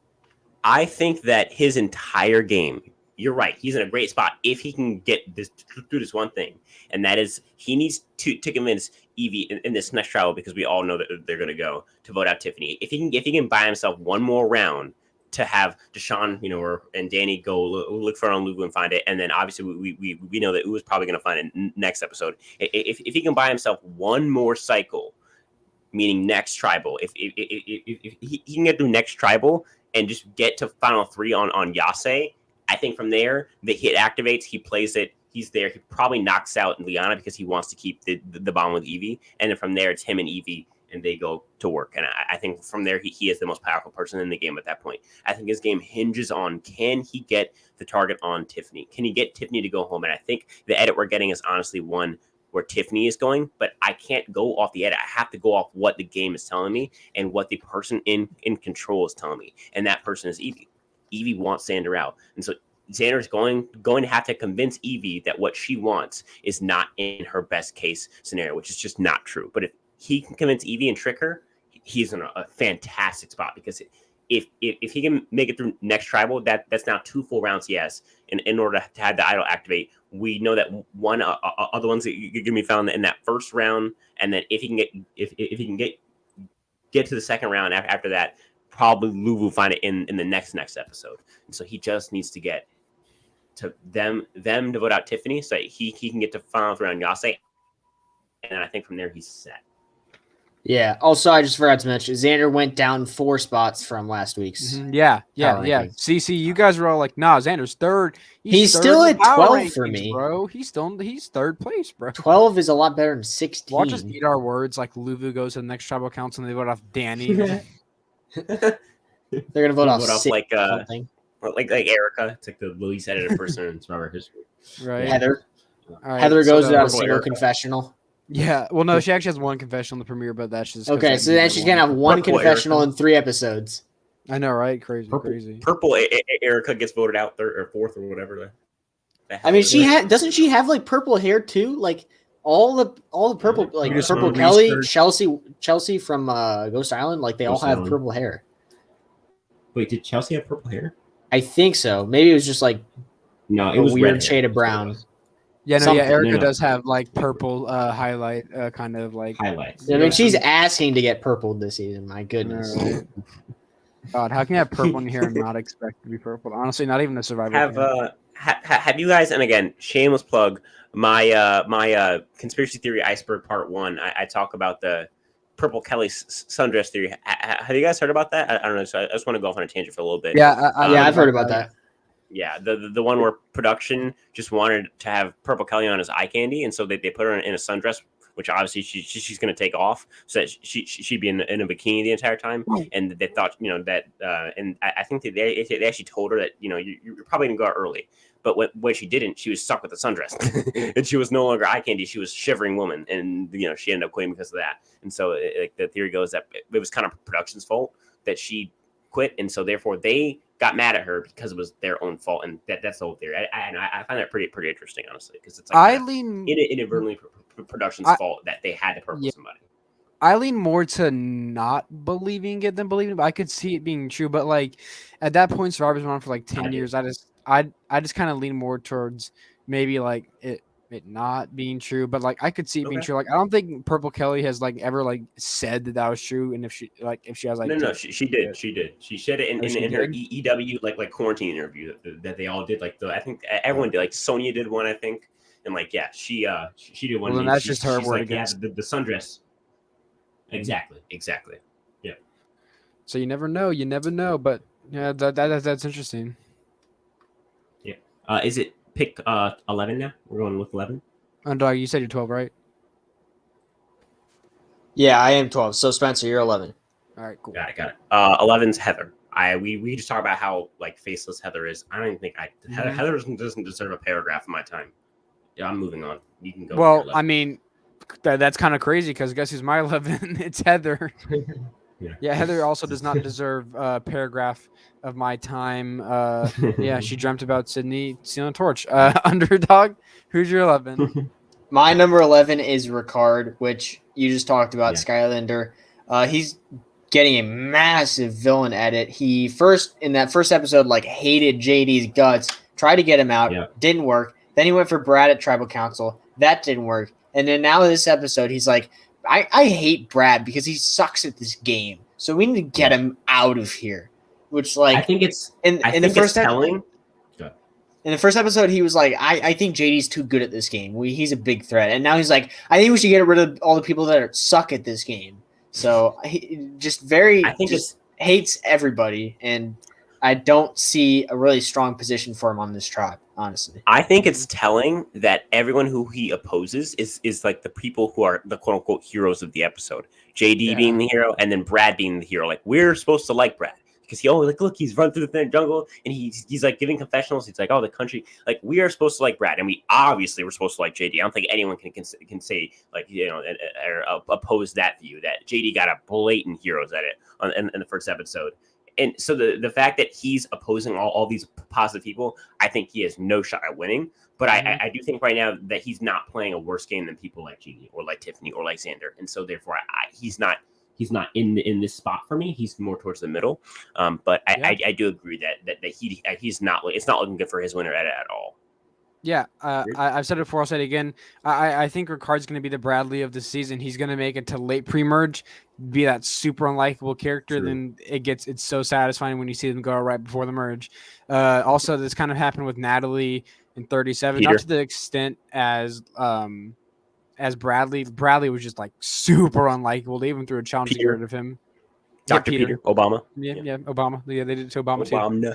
I think that his entire game, you're right, he's in a great spot if he can do this one thing, and that is he needs to convince Evie in this next trial, because we all know that they're going to go to vote out Tiffany. If he can buy himself one more round to have Deshawn, and Danny go look for it on Luvu and find it, and then obviously we know that U's probably going to find it next episode. If he can buy himself one more cycle, meaning next tribal, if he can get through next tribal and just get to final 3 on Yase, I think from there the hit activates, he plays it, he's there, he probably knocks out Liana because he wants to keep the bomb with Evie, and then from there it's him and Evie, and they go to work. And I think from there, he is the most powerful person in the game at that point. I think his game hinges on, can he get the target on Tiffany? Can he get Tiffany to go home? And I think the edit we're getting is honestly one where Tiffany is going, but I can't go off the edit. I have to go off what the game is telling me and what the person in control is telling me. And that person is Evie. Evie wants Xander out. And so Xander is going to have to convince Evie that what she wants is not in her best case scenario, which is just not true. But if he can convince Evie and trick her, he's in a fantastic spot, because if he can make it through next tribal, that's now 2 full rounds he has in order to have the idol activate. We know that one other ones that you can be found in that first round, and then if he can get to the second round after that, probably Luvu will find it in the next episode. And so he just needs to get to them to vote out Tiffany, so he can get to final round Yase, and I think from there he's set. Yeah. Also, I just forgot to mention, Xander went down 4 spots from last week's. Mm-hmm. Yeah. CC, you guys were all like, "Nah, Xander's third. He's third still at 12 rankings, for me, bro. He's 3rd place, bro. 12 is a lot better than 16. Watch us eat our words. Like Luvu goes to the next tribal council and they vote off Danny. They're gonna vote off like Erica. It's like the least edited person in Survivor history. Right. Heather. Right, Heather goes without a Purple single Erica. confessional. Yeah. Well, no, she actually has 1 confessional in the premiere, but that's just okay. So then she's gonna have 1 Purple confessional Erica. in 3 episodes. I know, right? Crazy. Purple Erica gets voted out 3rd or 4th or whatever. I mean, doesn't she have like purple hair too? Like all the purple, like Purple Kelly, Chelsea from Ghost Island, like they all have purple hair. Wait, did Chelsea have purple hair? I think so. Maybe it was just like it was weird shade of brown. Yeah, no, Erica does have like purple highlight kind of like highlights. I mean, she's asking to get purpled this season. My goodness. Right. God, how can you have purple in here and not expect to be purple? Honestly, not even a Survivor. Have you guys? And again, shameless plug. My conspiracy theory iceberg part 1. I talk about the Purple Kelly sundress theory. Have you guys heard about that? I don't know. So I just want to go off on a tangent for a little bit. Yeah, I've heard about that. Yeah, the one where production just wanted to have Purple Kelly on as eye candy, and so they put her in a sundress, which obviously she's going to take off, so that she'd be in a bikini the entire time. And they thought, that, and I think that they actually told her that, you're probably going to go out early. But when she didn't, she was stuck with the sundress, and she was no longer eye candy. She was shivering woman, and she ended up quitting because of that. And so, the theory goes that it was kind of production's fault that she quit, and so therefore they got mad at her because it was their own fault, and that's the whole theory. I find that pretty interesting, honestly, because it's like inadvertently production's fault that they had to purple somebody. I lean more to not believing it than believing it, but I could see it being true. But like at that point, Survivor's been on for like 10 years. I just kind of lean more towards maybe like it not being true, but like I could see it being true. Like I don't think Purple Kelly has like ever like said that was true, and if she has like no, she did. She said it in her did? EW like quarantine interview that they all did. Like I think everyone did. Like Sonya did one, I think, and like she did one. Well, then that's just her she's word like, against. the sundress. Exactly. Yeah. So you never know, but yeah, that's interesting. Yeah. Is it pick 11 now? We're going with 11. Dog, you said you're 12, right? Yeah, I am 12. So Spencer, you're 11. All right, cool. Got it. 11's Heather. We just talked about how like faceless Heather is. I don't even think Heather doesn't deserve a paragraph of my time. Yeah, I'm moving on. You can go. Well, I mean, that's kind of crazy because guess who's my 11? It's Heather. Yeah, Heather also does not deserve a paragraph of my time. Yeah, she dreamt about Sydney stealing a torch. Underdog, who's your 11? My number 11 is Ricard, which you just talked about, Yeah. Skylander. He's getting a massive villain edit. He in that first episode, like hated JD's guts, tried to get him out, didn't work. Then he went for Brad at Tribal Council. That didn't work. And then now in this episode, he's like, I hate Brad because he sucks at this game. So we need to get him out of here. Which, like, I think it's in the first telling. In the first episode, he was like, I think JD's too good at this game. He's a big threat. And now he's like, I think we should get rid of all the people that suck at this game. So he just hates everybody. And I don't see a really strong position for him on this tribe, honestly. I think it's telling that everyone who he opposes is like the people who are the quote unquote heroes of the episode. JD being the hero, and then Brad being the hero. Like, we're supposed to like Brad because he always like, look, he's run through the jungle and he's like giving confessionals. He's like, oh, the country, like, we are supposed to like Brad, and we obviously were supposed to like JD. I don't think anyone can say like, you know, or oppose that view that JD got a blatant heroes at it in the first episode. And so the fact that he's opposing all these positive people, I think he has no shot at winning. But I do think right now that he's not playing a worse game than people like Genie or like Tiffany or like Xander. And so therefore he's not in this spot for me. He's more towards the middle. But I do agree that he's not, it's not looking good for his winner at all. Yeah, I've said it before. I'll say it again. I think Ricard's going to be the Bradley of the season. He's going to make it to late pre-merge, be that super unlikable character. Then it's so satisfying when you see them go out right before the merge. Also, this kind of happened with Natalie in 37, not to the extent as Bradley. Bradley was just like super unlikable. They even threw a challenge to get rid of him. Dr. Peter. Obama. Yeah, Obama. Yeah, they did it to Obama too.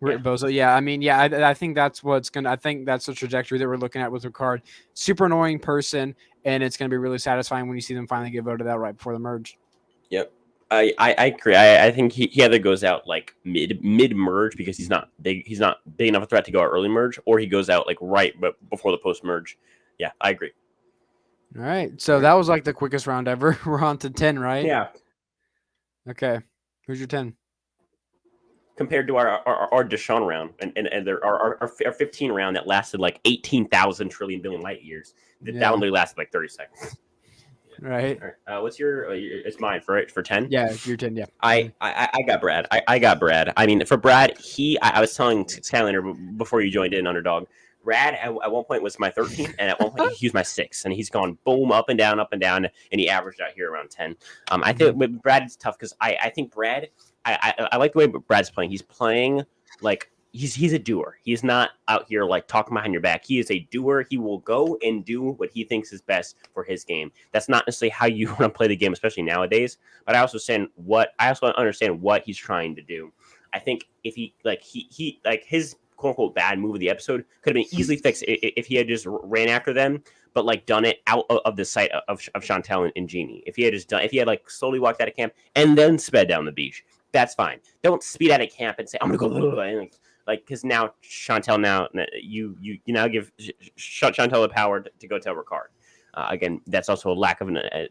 Bozo. Yeah, I mean, yeah, I think that's I think that's the trajectory that we're looking at with Ricard. Super annoying person, and it's gonna be really satisfying when you see them finally get voted out right before the merge. Yep. I agree. I think he either goes out like mid merge because he's not big enough a threat to go out early merge, or he goes out like right but before the post merge. Yeah, I agree. All right. So that was like the quickest round ever. We're on to 10, right? Yeah. Okay. Who's your 10? Compared to our Deshawn round and our 15 round that lasted like 18,000 trillion billion light years. That only lasted like 30 seconds. Right. All right. What's your? It's mine for 10. Yeah, your 10. Yeah. I got Brad. I got Brad. I mean, for Brad, I was telling Skylander before you joined in, Underdog. Brad at one point was my 13th, and at one point he was my 6th, and he's gone boom up and down, and he averaged out here around 10. I think with Brad it's tough because I think Brad. I like the way Brad's playing. He's playing like he's a doer. He's not out here like talking behind your back. He is a doer. He will go and do what he thinks is best for his game. That's not necessarily how you want to play the game, especially nowadays. But I also understand what he's trying to do. I think if he his quote unquote bad move of the episode could have been easily fixed if he had just ran after them, but like done it out of the sight of Chantel and Genie. If he had like slowly walked out of camp and then sped down the beach, that's fine. Don't speed out of camp and say I'm gonna go like because now Chantel you now give Chantel the power to go tell Ricard. Again, that's also a lack of a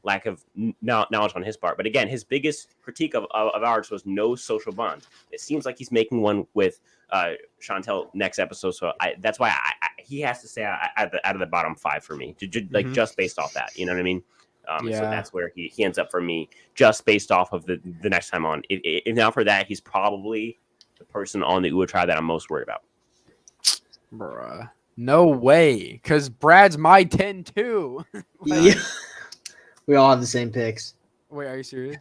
lack of knowledge on his part. But again, his biggest critique of ours was no social bond. It seems like he's making one with Chantel next episode. So that's why he has to stay out of the bottom 5 for me, just based off that. You know what I mean? So that's where he ends up for me, just based off of the next time on. If now for that, he's probably the person on the Uo tribe that I'm most worried about. Bruh. No way, because Brad's my 10 too. Yeah. We all have the same picks. Wait, are you serious?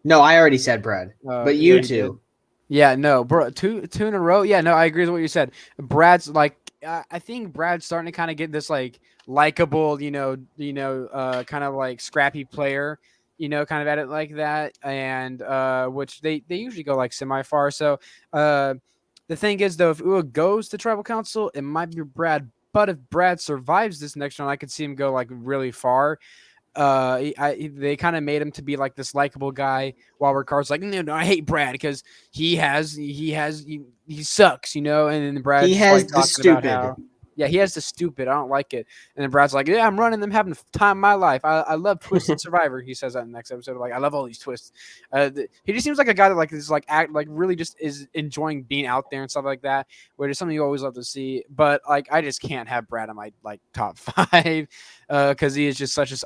No, I already said Brad, but yeah, you two. Yeah, no, bro, two in a row. Yeah, no, I agree with what you said. Brad's like, I think Brad's starting to kind of get this like likable, kind of like scrappy player, kind of at it like that, and which they usually go like semi far. So, the thing is though, if Ua goes to tribal council, it might be Brad. But if Brad survives this next round, I could see him go like really far. They kind of made him to be like this likable guy, while Ricard's like, no, I hate Brad because he sucks, and then Brad He just has like the talking stupid. about how he has the stupid. I don't like it. And then Brad's like, yeah, I'm running them, having the time of my life. I love Twisted Survivor. He says that in the next episode. Like, I love all these twists. He just seems like a guy that like is like act like really just is enjoying being out there and stuff like that, which is something you always love to see. But like, I just can't have Brad on my like top 5 because he is just such an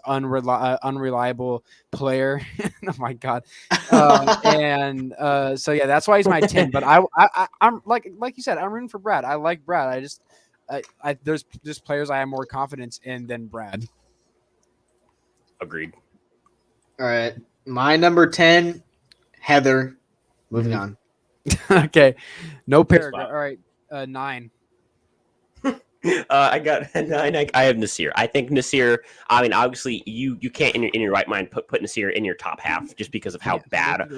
unreliable player. Oh my god. So yeah, that's why he's my 10. But I'm like you said, I'm rooting for Brad. I like Brad. There's just players I have more confidence in than Brad. Agreed. All right, my number 10, Heather. Moving on. Okay, no paragraph. All right, 9. I got 9. I have Nasir. I think Nasir. I mean, obviously, you can't in your right mind put Nasir in your top half just because of how bad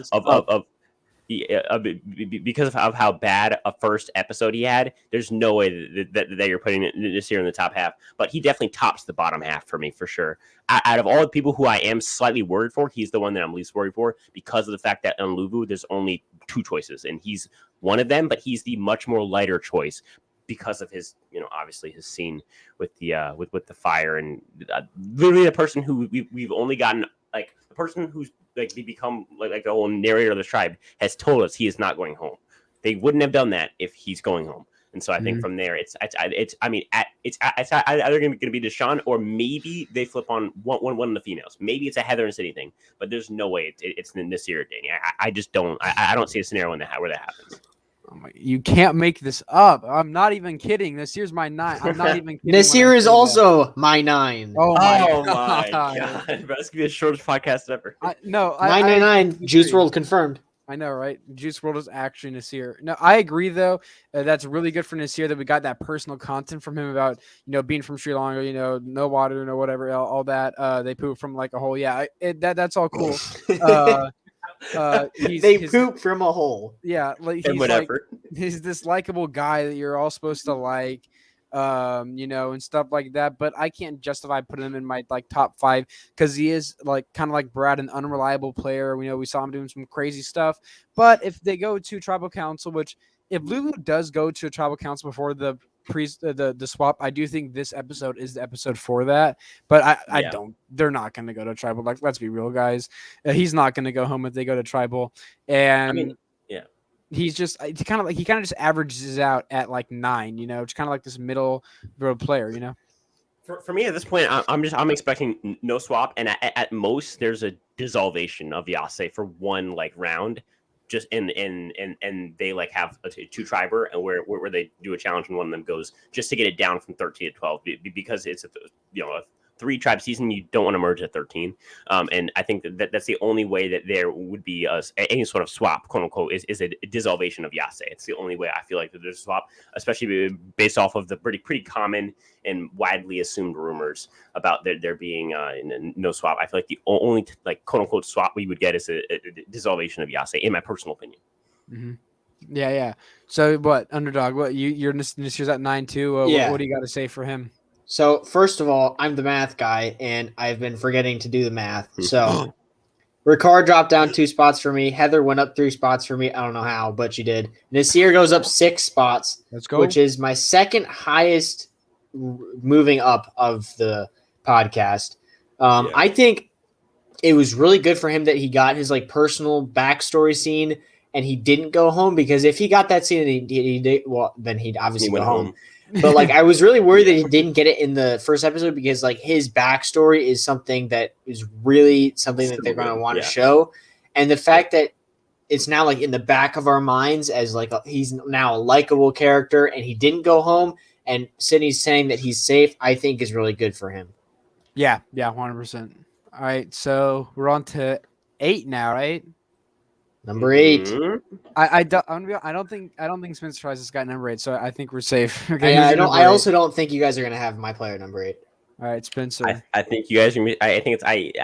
because of how bad a first episode he had. There's no way that you're putting Nasir in the top half, but he definitely tops the bottom half for me for sure. Out of all the people who I am slightly worried for, he's the one that I'm least worried for because of the fact that on Luvu there's only 2 choices, and he's one of them, but he's the much more lighter choice because of his, obviously his scene with the with the fire, and literally the person who we've only gotten, like, the person who's like become like the whole narrator of the tribe has told us he is not going home. They wouldn't have done that if he's going home. And so I think from there, it's either going to be Deshawn, or maybe they flip on one of the females. Maybe it's a Heather and City thing, but there's no way it's Nasir or Danny. I just don't. I don't see a scenario where that happens. You can't make this up. I'm not even kidding. Nasir's my 9. I'm not even kidding. Nasir is also my 9. Oh my god. That's going to be the shortest podcast ever. 999. Juice WRLD confirmed. I know, right? Juice WRLD is actually Nasir. No, I agree though. That's really good for Nasir that we got that personal content from him about, being from Sri Lanka, no water, no whatever, all that. They poop from like a hole. Yeah, that's all cool. They poop from a hole. Yeah, like he's this likable guy that you're all supposed to like, and stuff like that. But I can't justify putting him in my like top 5 because he is like kind of like Brad, an unreliable player. We saw him doing some crazy stuff. But if they go to tribal council, which if Lulu does go to a tribal council before the swap, I do think this episode is the episode for that. But I don't. They're not going to go to tribal. Like, let's be real, guys. He's not going to go home if they go to tribal. And he's just he kind of just averages out at like 9. It's kind of like this middle road player. For me at this point, I'm expecting no swap, and at most there's a dissolvation of Yase for one like round. Just and they like have a 2 triber, and where they do a challenge and one of them goes just to get it down from 13 to 12 because it's a 3 tribe season. You don't want to merge at 13, and I think that's the only way that there would be any sort of swap, quote unquote, is a dissolvation of Yase. It's the only way I feel like that there's a swap, especially based off of the pretty common and widely assumed rumors about there being no swap. I feel like the only like quote unquote swap we would get is a dissolvation of Yase, in my personal opinion. Mm-hmm. Yeah. So what, Underdog? What you're Nasir's at 9 too? What do you got to say for him? So first of all, I'm the math guy, and I've been forgetting to do the math. So Ricard dropped down 2 spots for me. Heather went up 3 spots for me. I don't know how, but she did. Nasir goes up 6 spots. Let's go. Which is my second highest moving up of the podcast. I think it was really good for him that he got his like personal backstory scene, and he didn't go home, because if he got that scene and he did, well, then he'd obviously go home. But like, I was really worried that he didn't get it in the first episode, because like his backstory is something that is really something that they're going to want to show. And the fact that it's now like in the back of our minds as like he's now a likable character, and he didn't go home. And Sydney's saying that he's safe, I think is really good for him. Yeah, 100%. All right, so we're on to 8 now, right? Number 8. Mm-hmm. I don't think Spencer tries this guy number 8, so I think we're safe. Okay, I also don't think you guys are gonna have my player number 8. All right, Spencer. I think you guys are. I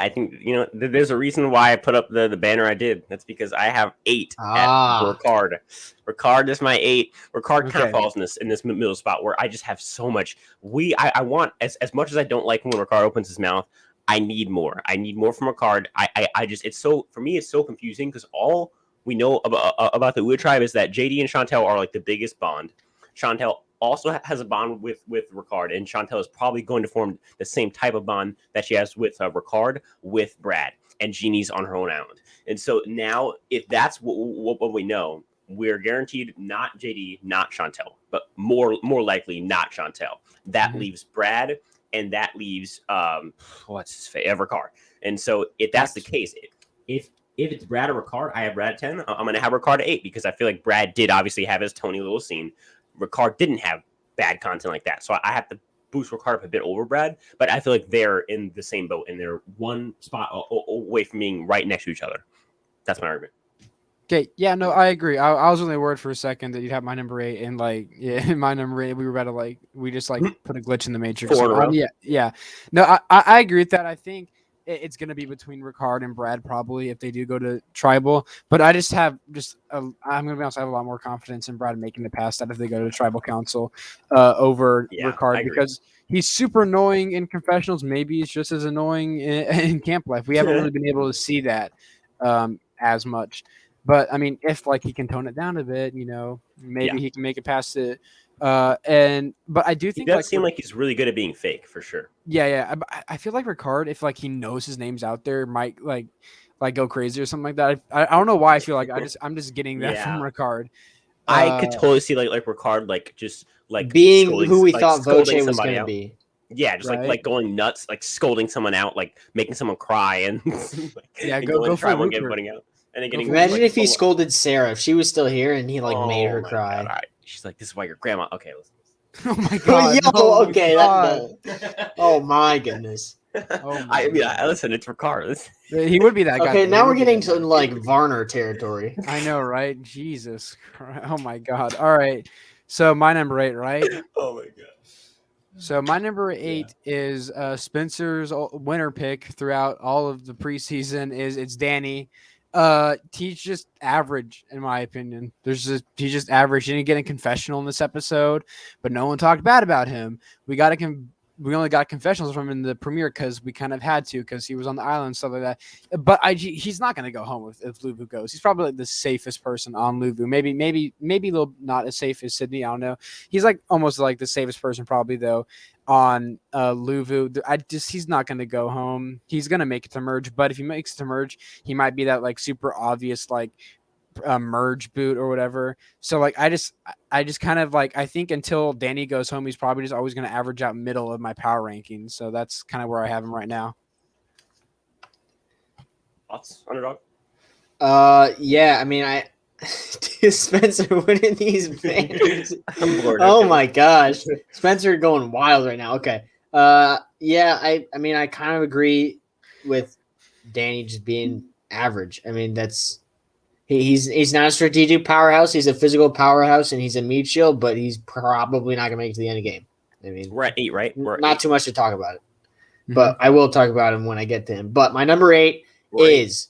think there's a reason why I put up the banner I did. That's because I have 8 at Ricard. Ricard is my 8. Ricard kind of falls in this middle spot where I just have so much. I want as much as I don't like when Ricard opens his mouth. I need more. I need more from Ricard. I just it's so for me it's so confusing because all we know about the Uwe tribe is that JD and Chantel are like the biggest bond. Chantel also has a bond with Ricard, and Chantel is probably going to form the same type of bond that she has with Ricard with Brad, and Genie's on her own island. And so now, if that's what we know, we're guaranteed not JD, not Chantel, but more likely not Chantel. That leaves Brad, and that leaves what's his face, Ricard. And so if that's the case, if it's Brad or Ricard, I have Brad at 10. I'm going to have Ricard at 8 because I feel like Brad did obviously have his Tony little scene. Ricard didn't have bad content like that. So I have to boost Ricard up a bit over Brad, but I feel like they're in the same boat and they're one spot away from being right next to each other. That's my argument. Okay, yeah, no, I agree. I was only worried for a second that you'd have my number 8, and in my number 8, we were about to we just put a glitch in the matrix. 4 in a row. Yeah. No, I agree with that. I think it's going to be between Ricard and Brad probably if they do go to tribal. But I just have I'm going to be honest, I have a lot more confidence in Brad making it past that if they go to tribal council over Ricard because he's super annoying in confessionals. Maybe he's just as annoying in camp life. We haven't really been able to see that as much. But I mean, if he can tone it down a bit, maybe he can make it past it. But I do think he does seem like he's really good at being fake for sure. Yeah. I feel like Ricard, if he knows his name's out there, might go crazy or something like that. I don't know why I feel like I'm just getting that from Ricard. I could totally see Ricard being who we thought Voce was going to be. Yeah, just going nuts, scolding someone out, making someone cry, and go for everybody out. And then imagine if he scolded Sarah if she was still here and he made her cry. God. She's like, "This is why your grandma." Okay, listen. Oh my god! Okay. Oh my goodness. Listen, it's Ricard. He would be that guy. Okay, now we're getting to Varner territory. I know, right? Jesus Christ. Oh my god! All right, so my number 8, right? Oh my god. So my number 8 is Spencer's winner pick throughout all of the preseason. It's Danny. He's just average in my opinion. He's just average. He didn't get a confessional in this episode, but no one talked bad about him. We only got confessionals from him in the premiere because we kind of had to because he was on the island and stuff like that. But he's not going to go home if Luvu goes. He's probably the safest person on Luvu. Maybe a little not as safe as Sydney. I don't know. He's almost the safest person probably though on Luvu. He's not going to go home. He's going to make it to merge. But if he makes it to merge, he might be that super obvious merge boot or whatever. So I just kind of I think until Danny goes home, he's probably just always going to average out middle of my power rankings. So that's kind of where I have him right now. Thoughts, underdog? Yeah. I mean, Spencer winning these banners. I'm bored. Oh my gosh, Spencer going wild right now. Okay. Yeah. I mean, I kind of agree with Danny just being average. I mean, he's not a strategic powerhouse. He's a physical powerhouse, and he's a meat shield, but he's probably not gonna make it to the end of the game. I mean, we're at 8, right? We're not too much to talk about it, but I will talk about him when I get to him. But my number 8 is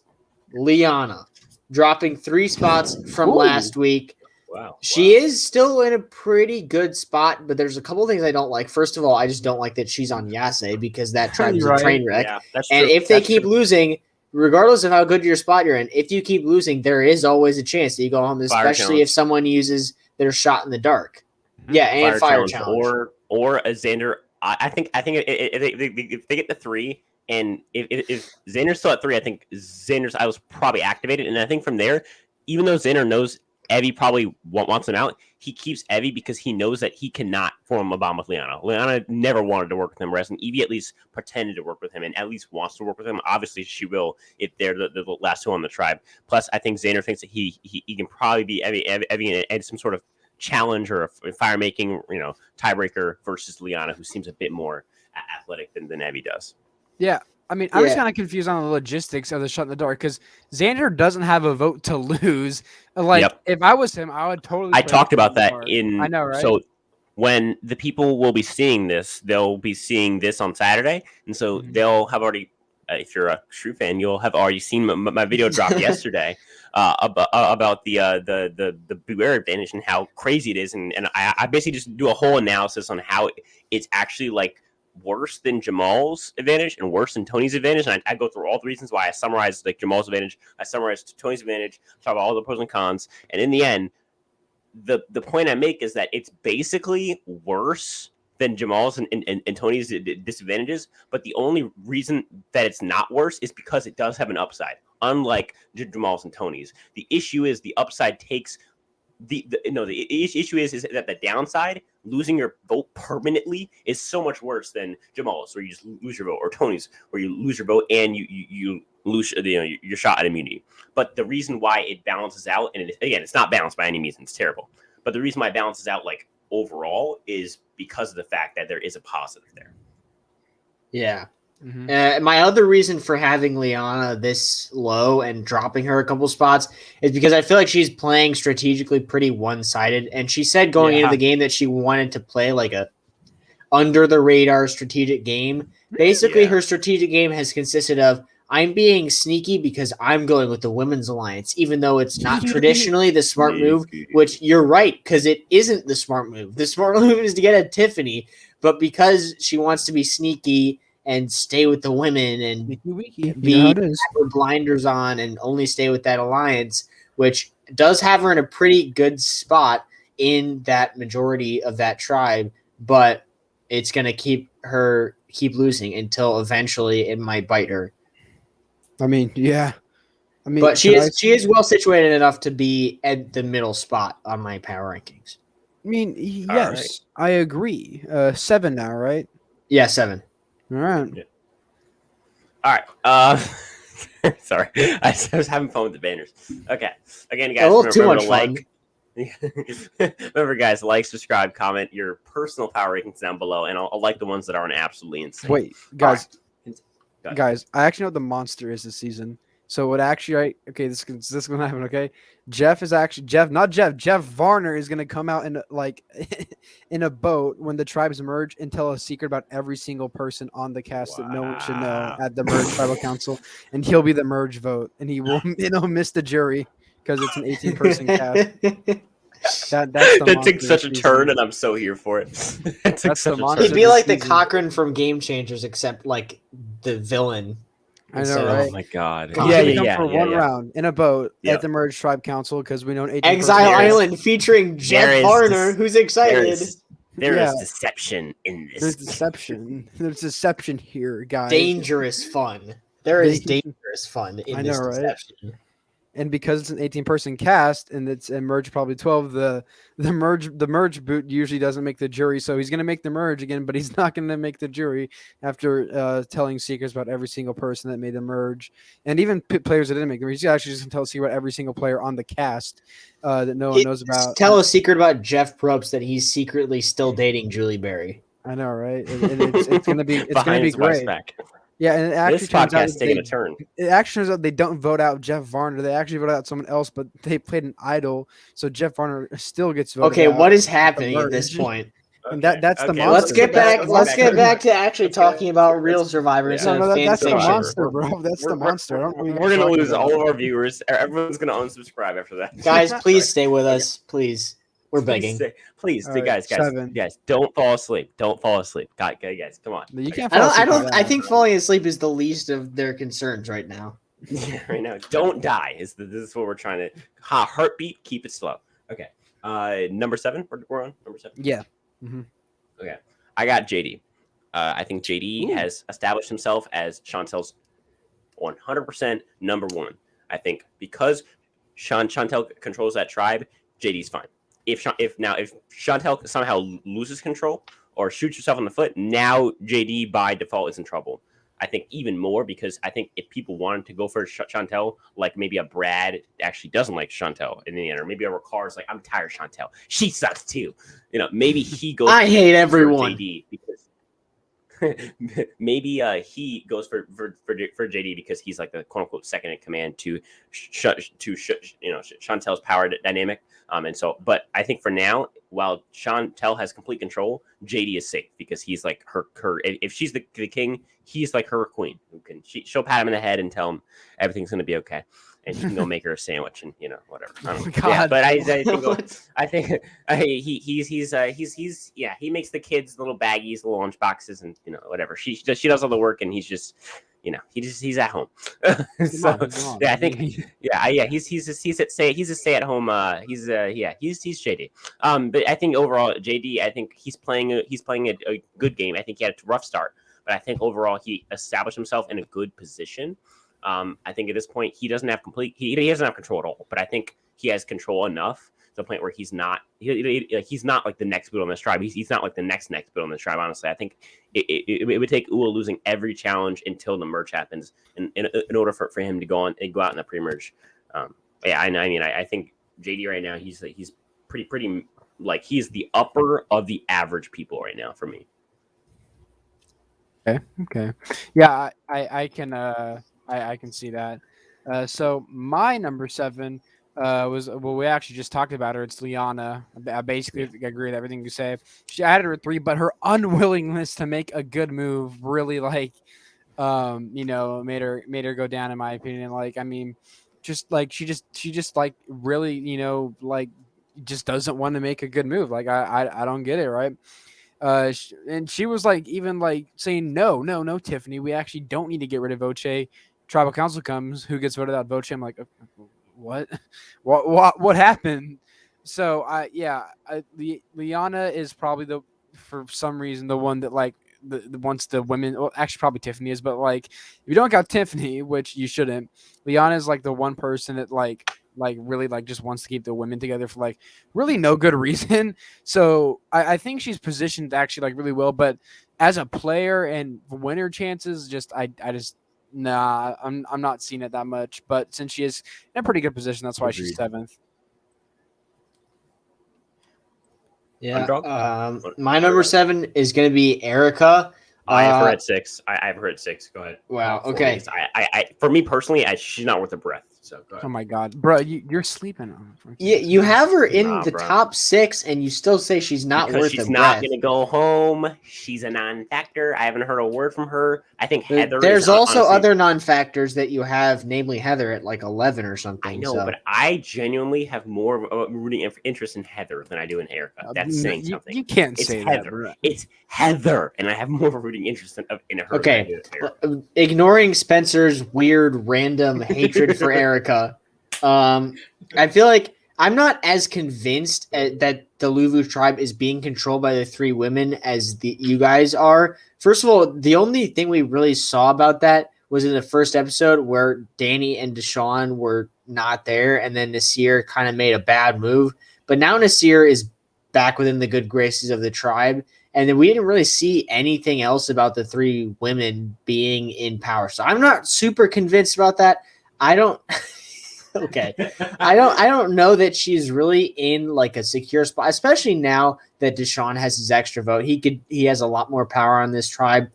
Liana, dropping 3 spots from last week. Wow. She is still in a pretty good spot, but there's a couple of things I don't like. First of all, I just don't like that she's on Yase because that tribe is a train wreck. Yeah, that's and true. If they keep losing, regardless of how good your spot you're in, if you keep losing, there is always a chance that you go home, especially if someone uses their shot in the dark. Yeah, and fire challenge. Or a Xander. I think if they get the 3, and if Xander's still at 3, I think Xander's I was probably activated, and I think from there, even though Xander knows Evie probably wants him out. He keeps Evie because he knows that he cannot form a bond with Liana. Liana never wanted to work with him, whereas Evie at least pretended to work with him and at least wants to work with him. Obviously, she will if they're the last two on the tribe. Plus, I think Xander thinks that he can probably be Evie and some sort of challenge or a fire making, tiebreaker versus Liana, who seems a bit more athletic than Evie does. Yeah. I mean, I'm just kind of confused on the logistics of the shut in the door because Xander doesn't have a vote to lose. Like, if I was him, I would totally. I talked about that I know, right? So when the people will be seeing this, they'll be seeing this on Saturday, and so they'll have already. If you're a true fan, you'll have already seen my video drop yesterday about the beware advantage and how crazy it is, and I basically just do a whole analysis on how it's actually like worse than Jamal's advantage and worse than Tony's advantage. And I go through all the reasons why. I summarize like Jamal's advantage, I summarize Tony's advantage, talk about all the pros and cons. And in the end, the point I make is that it's basically worse than Jamal's and Tony's disadvantages. But the only reason that it's not worse is because it does have an upside, unlike Jamal's and Tony's. The issue is the upside takes the issue is that the downside, losing your vote permanently, is so much worse than Jamal's, where you just lose your vote, or Tony's, where you lose your vote and you lose your shot at immunity. But the reason why it balances out, and it's not balanced by any means, it's terrible. But the reason why it balances out like overall is because of the fact that there is a positive there. Yeah. My other reason for having Liana this low and dropping her a couple spots is because I feel like she's playing strategically pretty one-sided. And she said going into the game that she wanted to play like a under the radar strategic game. Basically, her strategic game has consisted of I'm being sneaky because I'm going with the Women's Alliance, even though it's not traditionally the smart move, which you're right, because it isn't the smart move. The smart move is to get a Tiffany, but because she wants to be sneaky and stay with the women and be with blinders on and only stay with that alliance, which does have her in a pretty good spot in that majority of that tribe, but it's going to keep losing until eventually it might bite her. I mean, but she is well situated enough to be at the middle spot on my power rankings. I mean, yes, I agree. 7 now, right? Yeah, 7. All right. Yeah. All right. Sorry, I was having fun with the banners. Okay. Again, guys, remember to like. Remember, guys, like, subscribe, comment your personal power rankings down below, and I'll like the ones that aren't absolutely insane. Wait, guys. Guys, I actually know what the monster is this season. So what actually, this is gonna happen. Okay, Jeff Varner is gonna come out in in a boat when the tribes merge and tell a secret about every single person on the cast that no one should know at the merge tribal council, and he'll be the merge vote, and he will miss the jury because it's an 18-person cast. That took such a turn, and I'm so here for it. That's the monster. He'd be like the Cochran from Game Changers, except like the villain. I know, right? Oh my god! For one round in a boat at the Merge Tribe Council because we know an Exile Island featuring Jeff Varner, who's excited. There is deception in this. There's deception. There's deception here, guys. Dangerous fun. There is dangerous fun in this deception. And because it's an 18-person cast and it's a merge probably 12, the merge boot usually doesn't make the jury, so he's gonna make the merge again, but he's not gonna make the jury after telling secrets about every single person that made the merge, and even players that didn't make the merge. He's actually just gonna tell a secret about every single player on the cast that no one knows about. Tell a secret about Jeff Probst that he's secretly still dating Julie Berry. I know, right? It's gonna be great. Yeah, and it actually this podcast is taking a turn. It actually turns out they don't vote out Jeff Varner. They actually vote out someone else, but they played an idol, so Jeff Varner still gets voted out. Okay, what is happening at this point? And that's the monster. Let's get back to actually talking about real Survivors. That's the monster, bro. That's the monster. We're gonna lose all of our viewers. Everyone's gonna unsubscribe after that. Guys, please stay with us, please. We're begging. Please, guys, don't fall asleep. Don't fall asleep. Guys, come on. You can't. I think falling asleep is the least of their concerns right now. Yeah, right now. Don't die. This is what we're trying to. Heartbeat. Keep it slow. Okay. Number 7. We're on number 7. Yeah. Mm-hmm. Okay. I got JD. I think JD has established himself as Chantel's 100% number 1. I think because Chantel controls that tribe, JD's fine. If Chantel somehow loses control or shoots herself in the foot, now JD by default is in trouble. I think even more because I think if people wanted to go for Chantel, like maybe a Brad actually doesn't like Chantel in the end, or maybe a Ricard's like, I'm tired of Chantel. She sucks too. Maybe he goes. I hate everyone. JD because maybe he goes for JD because he's like the quote unquote second in command to Chantel's power dynamic. And so, but I think for now, while Chantel has complete control, JD is safe because he's like her. If she's the king, he's like her queen. She'll pat him in the head and tell him everything's going to be okay, and she can go make her a sandwich and whatever. I don't know. God. Yeah, but I think he makes the kids little baggies, little lunch boxes, and whatever. She does all the work, and he's just. He's at home. I think he's a stay at home. He's JD. But I think overall JD, I think he's playing a good game. I think he had a rough start, but I think overall he established himself in a good position. I think at this point he doesn't have he doesn't have control at all, but I think he has control enough to the point where he's not like the next boot on this tribe. He's not like the next boot on this tribe. Honestly, I think it would take Ua losing every challenge until the merge happens, in order for him to go out in the pre-merge. I think JD right now he's pretty like he's the upper of the average people right now for me. Okay. Yeah, I can see that. So my number 7. We actually just talked about her. It's Liana. I basically agree with everything you say. She added her 3, but her unwillingness to make a good move really made her go down, in my opinion. Like, I mean, just like she just like really, just doesn't want to make a good move. Like, I don't get it, right? And she was like, even like saying, no, Tiffany, we actually don't need to get rid of Voce. Tribal council comes, who gets voted out? Voce. I'm like, what happened? So Liana is probably for some reason the one that like wants the women. Well, actually, probably Tiffany is, but like if you don't count Tiffany, which you shouldn't, Liana is like the one person that like really like just wants to keep the women together for like really no good reason. So I think she's positioned actually like really well, but as a player and winner chances, Nah, I'm not seeing it that much. But since she is in a pretty good position, that's why she's 7th. Yeah. My number 7 is going to be Erica. I have her at 6. I have her at 6. Go ahead. Wow. Okay. For me personally, she's not worth a breath. So go ahead. Oh my God, bro, you're sleeping. Yeah, you have her in the top 6, and you still say she's not worth a breath. She's not going to go home. She's a non-factor. I haven't heard a word from her. I think Heather. There's also other non-factors that you have, namely Heather at like 11 or something. I know, but I genuinely have more of a rooting interest in Heather than I do in Erica. That's saying something. You can't say Heather. That. It's Heather, and I have more of a rooting interest in her. Okay, ignoring Spencer's weird, random hatred for Erica. I feel like I'm not as convinced that the Luvu tribe is being controlled by the 3 women as you guys are. First of all, the only thing we really saw about that was in the first episode where Danny and Deshawn were not there, and then Nasir kind of made a bad move. But now Nasir is back within the good graces of the tribe, and then we didn't really see anything else about the 3 women being in power. So I'm not super convinced about that. I don't okay. I don't know that she's really in like a secure spot, especially now that Deshawn has his extra vote. He has a lot more power on this tribe.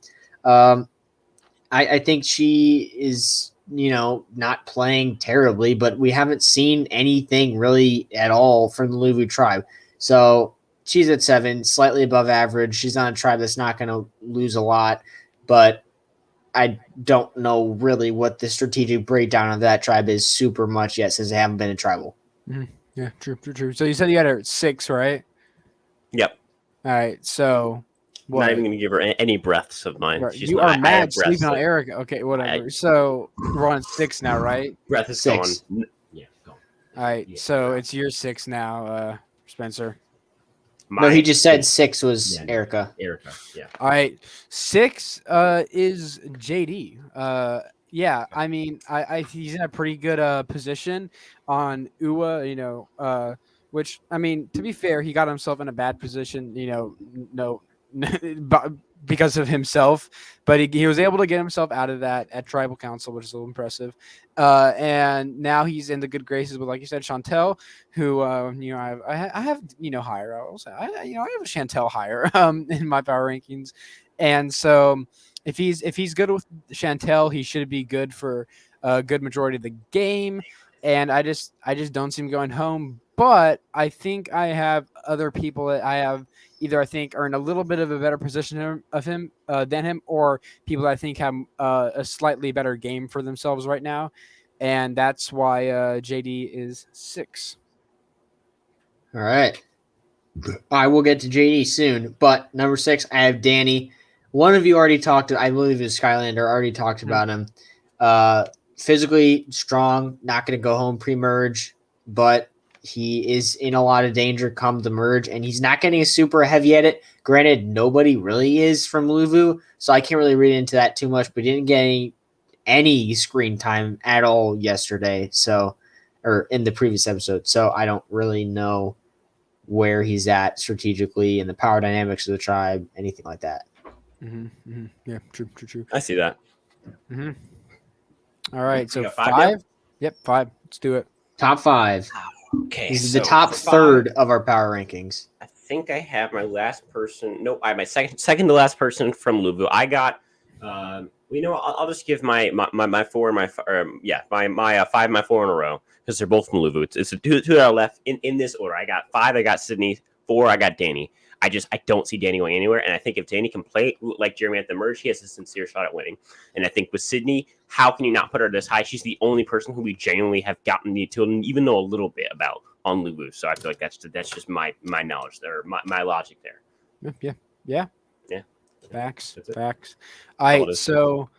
I think she is, not playing terribly, but we haven't seen anything really at all from the Luvu tribe. So she's at 7, slightly above average. She's on a tribe that's not going to lose a lot, but I don't know really what the strategic breakdown of that tribe is super much yet, since they haven't been in tribal. Mm-hmm. Yeah, true. So you said you had her at 6, right? Yep. All right. So I'm not even going to give her any breaths of mine. Right. You are mad sleeping on Erica. Okay, whatever. So we're on 6 now, right? Breath is 6. gone. Yeah, go. All right. Yeah, so it's your 6 now, Spencer. No, he just said 6 was Erica. Erica, yeah. All right. 6 is JD. Yeah, I mean, he's in a pretty good position on UA, which I mean, to be fair, he got himself in a bad position, no, because of himself, but he was able to get himself out of that at Tribal Council, which is a little impressive. And now he's in the good graces with, like you said, Chantel, who I have higher. I will say I have a Chantel higher in my power rankings, and so. If he's good with Chantel, he should be good for a good majority of the game. And I just don't see him going home. But I think I have other people that I have either I think are in a little bit of a better position than him, or people that I think have a slightly better game for themselves right now. And that's why JD is 6. All right. I will get to JD soon, but number 6, I have Danny. One of you already talked. I believe it was Skylander already talked about him. Physically strong, not going to go home pre-merge, but he is in a lot of danger come the merge, and he's not getting a super heavy edit. Granted, nobody really is from Luvu, so I can't really read into that too much, but he didn't get any screen time at all yesterday, or in the previous episode, so I don't really know where he's at strategically in the power dynamics of the tribe, anything like that. Yeah, true. I see that. All right, so 5. Now? Yep, 5. Let's do it. Top 5. Okay, This is the top third of our power rankings. I think I have my last person. No, I have my second to last person from Luvu. I got. I'll just give my 4 my 5 my 4 in a row because they're both from Luvu. It's the two that are left in this order. I got 5. I got Sydney. 4. I got Danny. I don't see Danny going anywhere. And I think if Danny can play like Jeremy at the merge, he has a sincere shot at winning. And I think with Sydney, how can you not put her this high? She's the only person who we genuinely have gotten to even know a little bit about on Luvu. So I feel like that's just my knowledge there, my logic there. Yeah. Facts. All right, so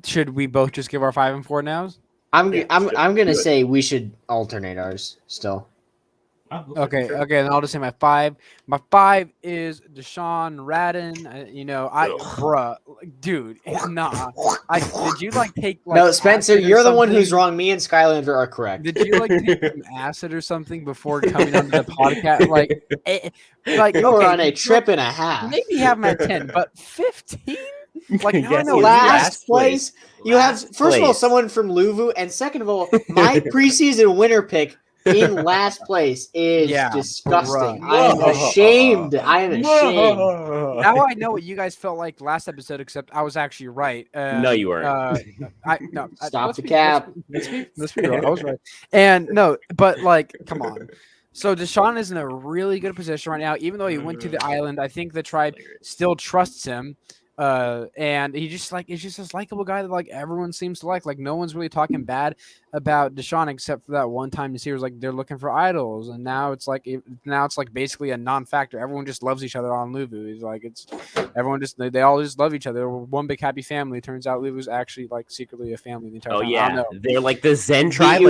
should we both just give our 5 and 4 now? I'm gonna say we should alternate ours still. Okay. Then I'll just say my 5. My 5 is Deshawn Radin. Dude, nah. Did you take no, Spencer? You're the one who's wrong. Me and Skylander are correct. Did you take some acid or something before coming onto the podcast? We're on a trip and a half. Maybe have him at 10, but 15. Last place. You have first of all someone from Luvu, and second of all, my preseason winner pick. In last place is disgusting. I am ashamed. Now I know what you guys felt like last episode, except I was actually right. No, you weren't. Stop the cap. Let's be real. I was right. And no, but come on. So Deshawn is in a really good position right now. Even though he went to the island, I think the tribe still trusts him. And he just is just this likable guy that everyone seems to like. No one's really talking bad about Deshawn except for that one time this year was they're looking for idols, and now it's basically a non-factor. Everyone just loves each other on Luvu. Everyone they all just love each other. We're one big happy family. Turns out Luvu's actually secretly a family the entire time. Yeah, they're like the Zen tribe.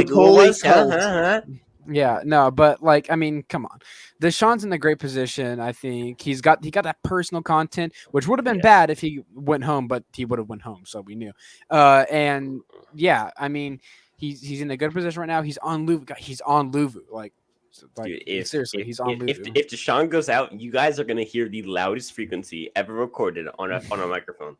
Yeah, no, but I mean, come on. Deshawn's in a great position. I think he got that personal content, which would have been bad if he went home, but he would have went home, so we knew. And yeah, I mean, he's in a good position right now. He's on Luvu. He's on Luvu. Seriously, he's on Luvu. If Deshawn goes out, you guys are gonna hear the loudest frequency ever recorded on a microphone.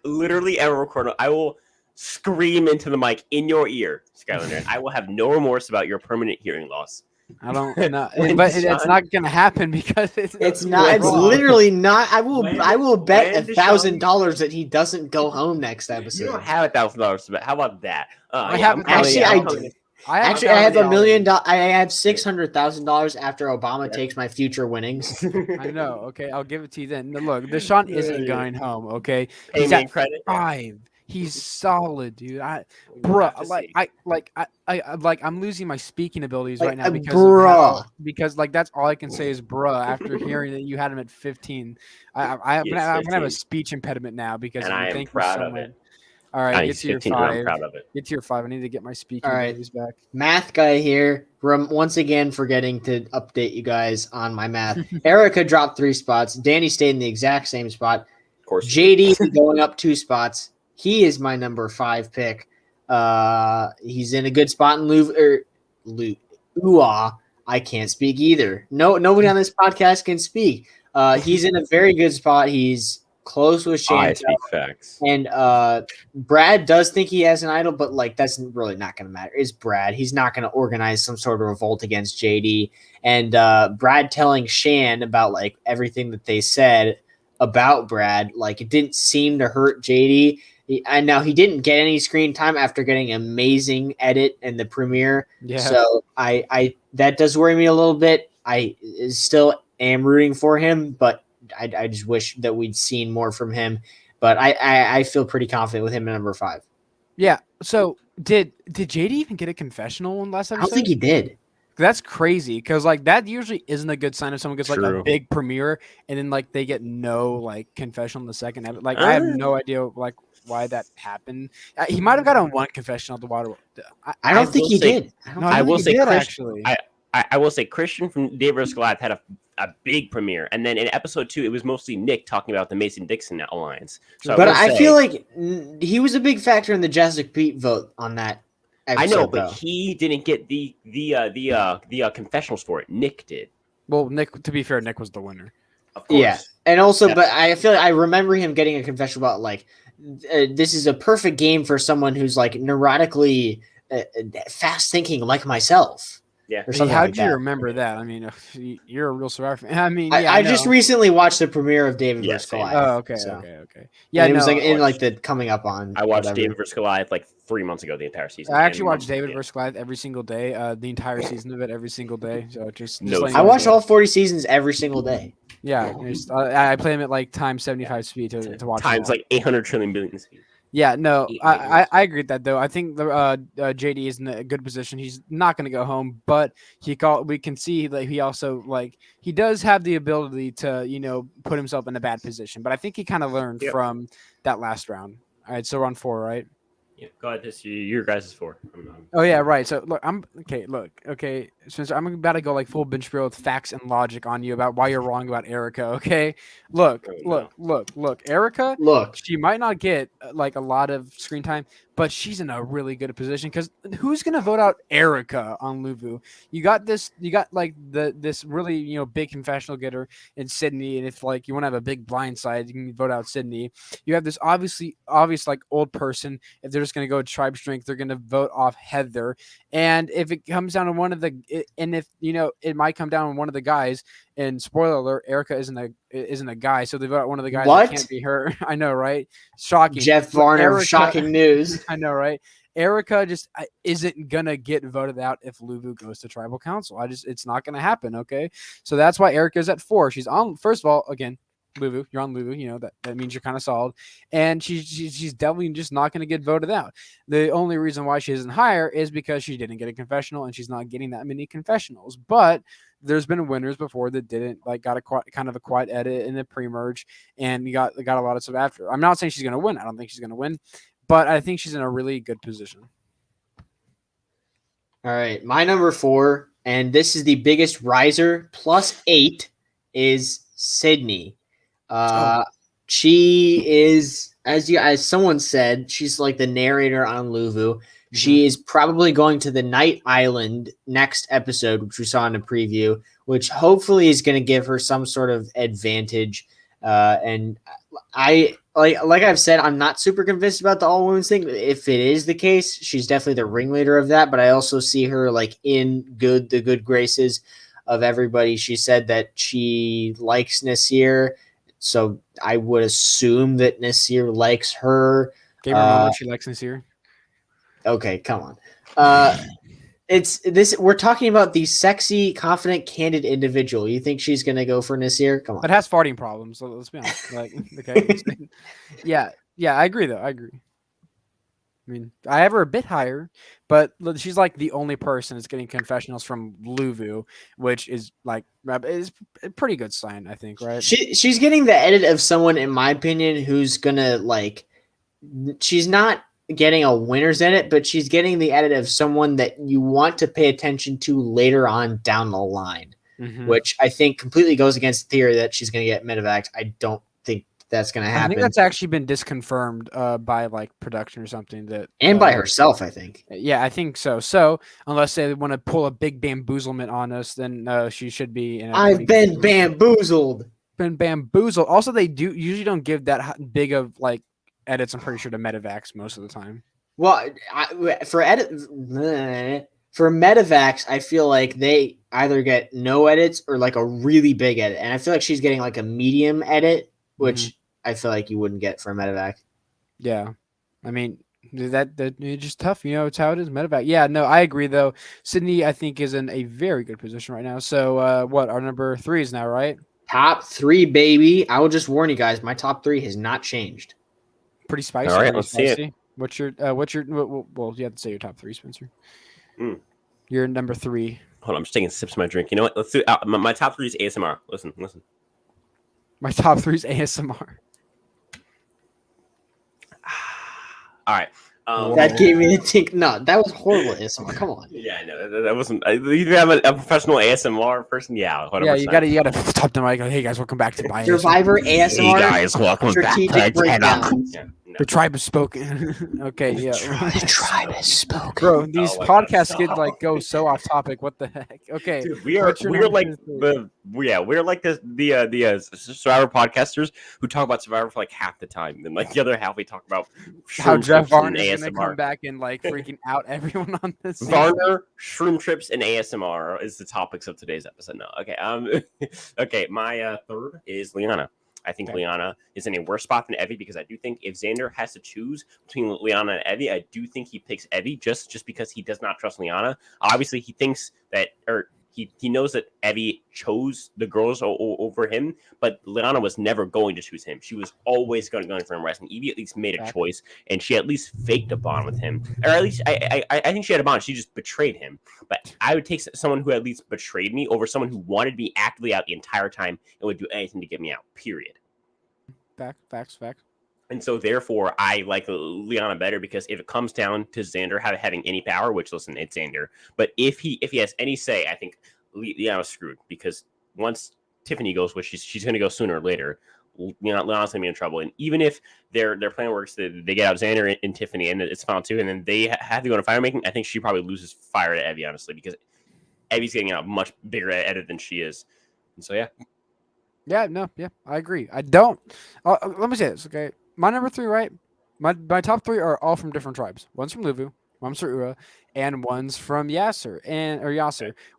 Literally ever recorded. I will scream into the mic in your ear, Skylander. I will have no remorse about your permanent hearing loss. I don't know, but it's not gonna happen because it's not. It's literally not. I will bet $1,000 that he doesn't go home next episode. You don't have $1,000 to bet. How about that? I have $1 million. I have $600,000 after Obama takes my future winnings. I know. Okay, I'll give it to you then. Look, Deshawn isn't going home. Okay, he's at credit 5. He's solid, dude. I'm losing my speaking abilities right now because that's all I can say is bruh after hearing that you had him at 15. I'm gonna have a speech impediment now because I am proud of it. All right, get to your 5. I'm proud of it. Get to your 5. I need to get my speaking abilities back. Math guy here. Once again, forgetting to update you guys on my math. Erica dropped 3 spots. Danny stayed in the exact same spot. Of course. JD going up 2 spots. he is my number 5 pick. He's in a good spot in Lua. I can't speak either. Nobody on this podcast can speak. He's in a very good spot. He's close with Shan. I speak facts. And Brad does think he has an idol, but like that's really not going to matter. It's Brad. He's not going to organize some sort of revolt against JD. And Brad telling Shan about like everything that they said about Brad, like it didn't seem to hurt JD. And now he didn't get any screen time after getting an amazing edit in the premiere. Yeah. So I that does worry me a little bit. I still am rooting for him, but I just wish that we'd seen more from him. But I feel pretty confident with him at number 5. Yeah. So did JD even get a confessional in last episode? I don't think he did. That's crazy because like that usually isn't a good sign if someone gets like a big premiere and then like they get no like confessional in the second episode. Like I have no idea like why that happened. He might have gotten one confessional at the water. I don't think he did. I will say actually. I will say Christian from Dave vs. Goliath had a big premiere, and then in episode 2, it was mostly Nick talking about the Mason-Dixon alliance. So but I feel like he was a big factor in the Jessica Pete vote on that episode. I know, but he didn't get the confessionals for it. Nick did. Well, Nick. To be fair, Nick was the winner. Of course. Yeah, and also, but I feel like I remember him getting a confession about like this is a perfect game for someone who's like neurotically fast thinking like myself. Yeah. How did you remember that? I mean, you're a real Survivor fan. I mean, I just recently watched the premiere of David vs. Goliath. Oh, okay, okay. Yeah, it was like in like the coming up on. I watched David vs. Goliath like 3 months ago, the entire season. I actually watched David vs. Goliath every single day, the entire season of it every single day. So just I watched all 40 seasons every single day. Yeah, I play them at like times 75 speed to watch. Times like 800 trillion billion speed. Yeah, no, I agree with that though. I think the JD is in a good position. He's not going to go home, but we can see that he also like he does have the ability to put himself in a bad position. But I think he kind of learned from that last round. All right, so we're on 4, right? Yeah, go ahead. This your guys' 4. Oh yeah, right. So look, okay, Spencer, I'm about to go like full bench spiel with facts and logic on you about why you're wrong about Erica. Okay, look, Erica. Look, she might not get like a lot of screen time, but she's in a really good position because who's gonna vote out Erica on Luvu? You got this really big confessional getter in Sydney, and if like you want to have a big blind side, you can vote out Sydney. You have this obvious like old person. If they're just gonna go tribe strength, they're gonna vote off Heather. And if it comes down to one of the, and if it might come down to one of the guys. And spoiler alert, Erica isn't a guy, so they vote out one of the guys. What? That can't be her. I know, right? Shocking. Jeff Varner, shocking news. I know, right? Erica just isn't gonna get voted out if Luvu goes to tribal council. It's not gonna happen. Okay, so that's why Erica's at 4. She's on. First of all, again, Luvu, you're on Luvu. That means you're kind of solid, and she's definitely just not going to get voted out. The only reason why she isn't higher is because she didn't get a confessional, and she's not getting that many confessionals. But there's been winners before that didn't got a kind of a quiet edit in the pre-merge, and got a lot of stuff after. I'm not saying she's going to win. I don't think she's going to win, but I think she's in a really good position. All right, my number 4, and this is the biggest riser, +8, is Sydney. She is, as someone said, she's like the narrator on Luvu. Mm-hmm. She is probably going to the Night Island next episode, which we saw in a preview, which hopefully is going to give her some sort of advantage. And I like I've said, I'm not super convinced about the all women's thing. If it is the case, she's definitely the ringleader of that. But I also see her like in the good graces of everybody. She said that she likes Nasir. So I would assume that Nasir likes her. Gave her a moment she likes Nasir. Okay, come on. It's this. We're talking about the sexy, confident, candid individual. You think she's gonna go for Nasir? Come on. But has farting problems. So let's be honest. Like, okay. yeah. I agree though. I agree. I mean, I have her a bit higher, but she's like the only person that's getting confessionals from Luvu, which is a pretty good sign, I think, right? She's getting the edit of someone, in my opinion, who's gonna she's not getting a winner's edit, but she's getting the edit of someone that you want to pay attention to later on down the line, which I think completely goes against the theory that she's gonna get medevac. I don't think that's going to happen. I think that's actually been disconfirmed by like production or something and by herself, I think. Yeah, I think so. So unless they want to pull a big bamboozlement on us, then she should be. I've been bamboozled. Been bamboozled. Also, they usually don't give that big of like edits. I'm pretty sure to Medivacs most of the time. Well, for Medivacs, I feel like they either get no edits or like a really big edit, and I feel like she's getting like a medium edit, which I feel like you wouldn't get for a Medivac. Yeah, I mean that it's just tough, it's how it is. Medevac. Yeah, no, I agree though. Sydney, I think, is in a very good position right now. So what our number 3 is now, right? Top 3, baby. I will just warn you guys, my top 3 has not changed. Pretty spicy. All right, let's see it. What's your well, you have to say your top 3, Spencer. Your number 3. Hold on, I'm just taking sips of my drink. You know what? Let's do my top 3 is ASMR. Listen. My top 3 is ASMR. All right. That gave me the think. No, that was horrible ASMR. Come on. Yeah, I know that wasn't. You have a professional ASMR person. Yeah, 100%. Yeah, you gotta stop the mic. Hey guys, welcome back to Bias. Survivor ASMR. Hey guys, welcome back to The tribe has spoken. Okay, yeah. The tribe has spoken. Bro, these podcasts get like go so off topic. What the heck? Okay, dude, we're like the Survivor podcasters who talk about Survivor for like half the time, and like the other half we talk about how Jeff Varner is gonna come back and like freaking out everyone on this. Varner, shroom trips, and ASMR is the topics of today's episode. No, okay, okay, my third is Liana. I think Liana is in a worse spot than Evie because I do think if Xander has to choose between Liana and Evie, I do think he picks Evie just because he does not trust Liana. Obviously, he thinks that, or he knows that Evie chose the girls over him, but Liana was never going to choose him. She was always going for him. Wrestling. Evie at least made a choice, and she at least faked a bond with him, or at least I think she had a bond. She just betrayed him. But I would take someone who at least betrayed me over someone who wanted me actively out the entire time and would do anything to get me out. Period. Facts. And so, therefore, I like Liana better because if it comes down to Xander having any power, which, listen, it's Xander, but if he has any say, I think Liana's screwed because once Tiffany goes, which she's going to go sooner or later, Liana's going to be in trouble. And even if their plan works, they get out Xander and Tiffany, and it's final 2, and then they have to go to fire making, I think she probably loses fire to Evie, honestly, because Evie's getting a much bigger edit than she is. And so, yeah. Yeah, I agree. I don't. Let me say this, okay? My number 3, right? My top 3 are all from different tribes. One's from Luvu, one's from Ura, and one's from Yasser,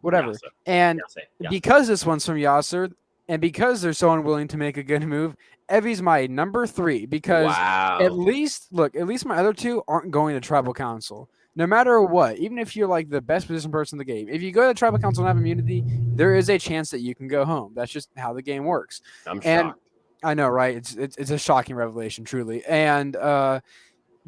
whatever. Yase. And Yase. because this one's from Yasser, and because they're so unwilling to make a good move, Evie's my number 3 because at least my other 2 aren't going to tribal council. No matter what, even if you're like the best position person in the game, if you go to the tribal council and have immunity, there is a chance that you can go home. That's just how the game works. I'm shocked. I know, right? It's a shocking revelation, truly. And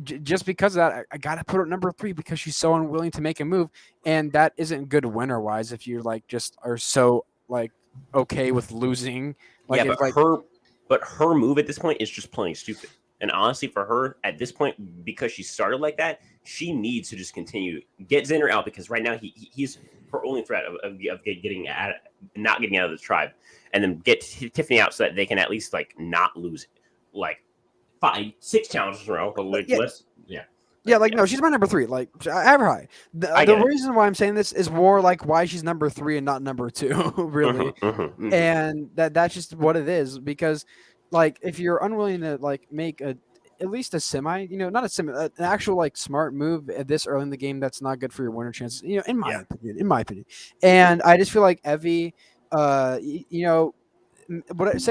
just because of that, I gotta put her at number 3 because she's so unwilling to make a move, and that isn't good winner wise. If you like just are so like okay with losing, like but her move at this point is just plain stupid. And honestly, for her at this point, because she started like that, she needs to just continue get Xander out because right now he's her only threat of getting out, not getting out of the tribe, and then get Tiffany out so that they can at least like not lose it. Like 5-6 challenges in a row. No, she's my number 3. Like I have her high. The reason why I'm saying this is more like why she's number 3 and not number 2, really. And that's just what it is because. Like, if you're unwilling to, like, make at least a semi, not a semi, an actual, like, smart move at this early in the game that's not good for your winner chances, in my opinion. And I just feel like Evie, say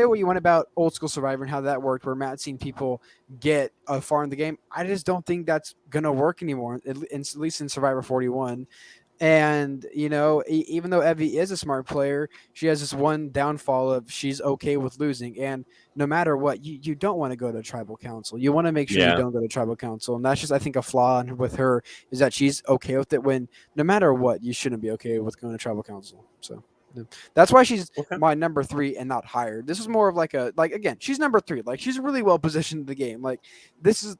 what you want about old school Survivor and how that worked, where Matt's seen people get far in the game. I just don't think that's going to work anymore, at least in Survivor 41. And, even though Evie is a smart player, she has this one downfall of she's okay with losing. And no matter what, you don't want to go to tribal council. You want to make sure you don't go to tribal council. And that's just, I think, a flaw with her is that she's okay with it when no matter what, you shouldn't be okay with going to tribal council. So that's why she's my number 3 and not higher. This is more of again, she's number 3. Like she's really well positioned in the game. Like this is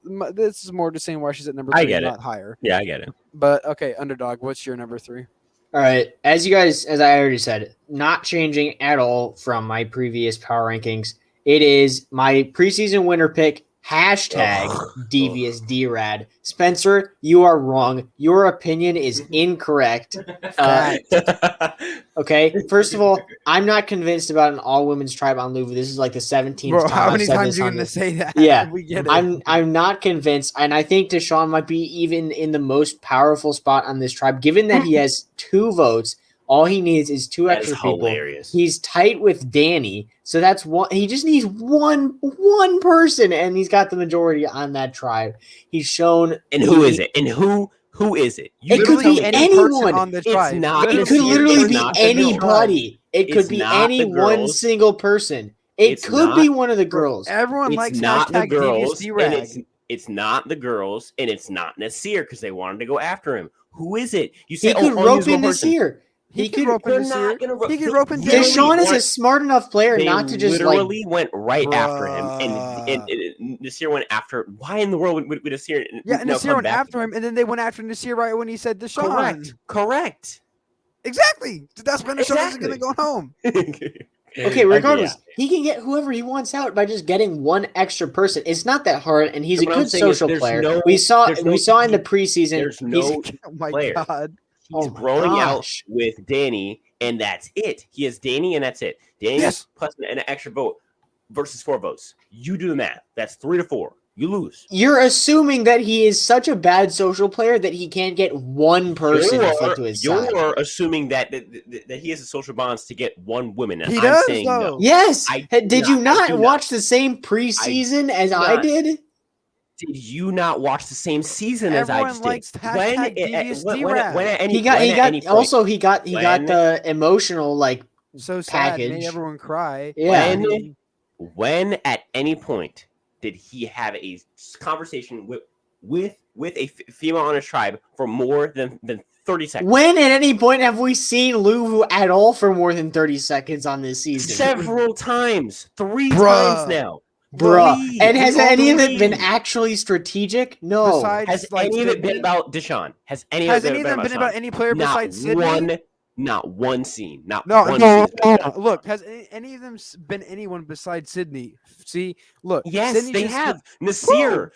more just saying why she's at number 3 and not higher. Yeah, I get it. But okay, Underdog, what's your number 3? All right. As I already said, not changing at all from my previous power rankings It is my preseason winner pick. Devious DRAD. Spencer, you are wrong. Your opinion is incorrect. Okay, first of all, I'm not convinced about an all-women's tribe on Luvu. This is like the 17th Bro, time how many I've said times this are you on going to this. say that? Yeah, We get it. I'm not convinced, and I think Deshawn might be even in the most powerful spot on this tribe, given that he has 2 votes. All he needs is 2 extra people. Hilarious. He's tight with Danny, so that's one. He just needs one person, and he's got the majority on that tribe. He's shown. And who is it? And who is it? It could be anyone on the It's tribe. not. It could literally It's be not the anybody. It could It's be not any the one girls. single person. It It's could not- be one of the girls. Everyone It's likes not the hashtag Devious girls, and DRAG. it's not the girls, and it's not Nasir because they wanted to go after him. Who is it? You He say, could rope in Nasir. He could rope in They're Nasir. not gonna rope- He could they rope in literally Deshawn is a want- smart enough player They not to just literally went right after him, Bruh. and Nasir went after. Why in the world would Nasir? Yeah, and now Nasir come went back? after him, and then they went after Nasir right when he said Deshawn. Correct. Exactly. That's when Deshawn isn't going to Exactly. go home. Okay, regardless, he can get whoever he wants out by just getting one extra person. It's not that hard, and he's But a what I'm good saying is social there's player. no- we saw there's no- in the preseason. There's he's- no Oh my player. god. He's Oh my growing out gosh. with Danny, and that's it. He has Danny, and that's it. Danny Yes. plus an extra vote versus 4 votes. You do the math. That's 3 to 4. You lose. You're assuming that he is such a bad social player that he can't get one person to flip to his side. You're assuming that he has the social bonds to get one woman. And He I'm does, saying though. no. Yes. I Did do you not. I not do not. watch the same preseason as I not. did? Did you not watch the same season as I Everyone just likes did? hashtag Devious when DRAG. at any He got when he at got any point- also he got when- the emotional like So sad. package. Made everyone cry. yeah. when at any point did he have a conversation with a female on his tribe for more than 30 seconds? When at any point have we seen Luvu at all for more than 30 seconds on this season? Several times. 3 Bruh. times now. Bruh. Three. And has We all any of it been believe. actually strategic? No. Besides, Has like, any of it been the- about Deshawn? Has any Has of any it of them been about Deshawn? any player Not besides Sydney? not one scene. Not No, one no, scene. look, has any of them been anyone besides Sydney? See, look, Yes, Sydney they just- have. Nasir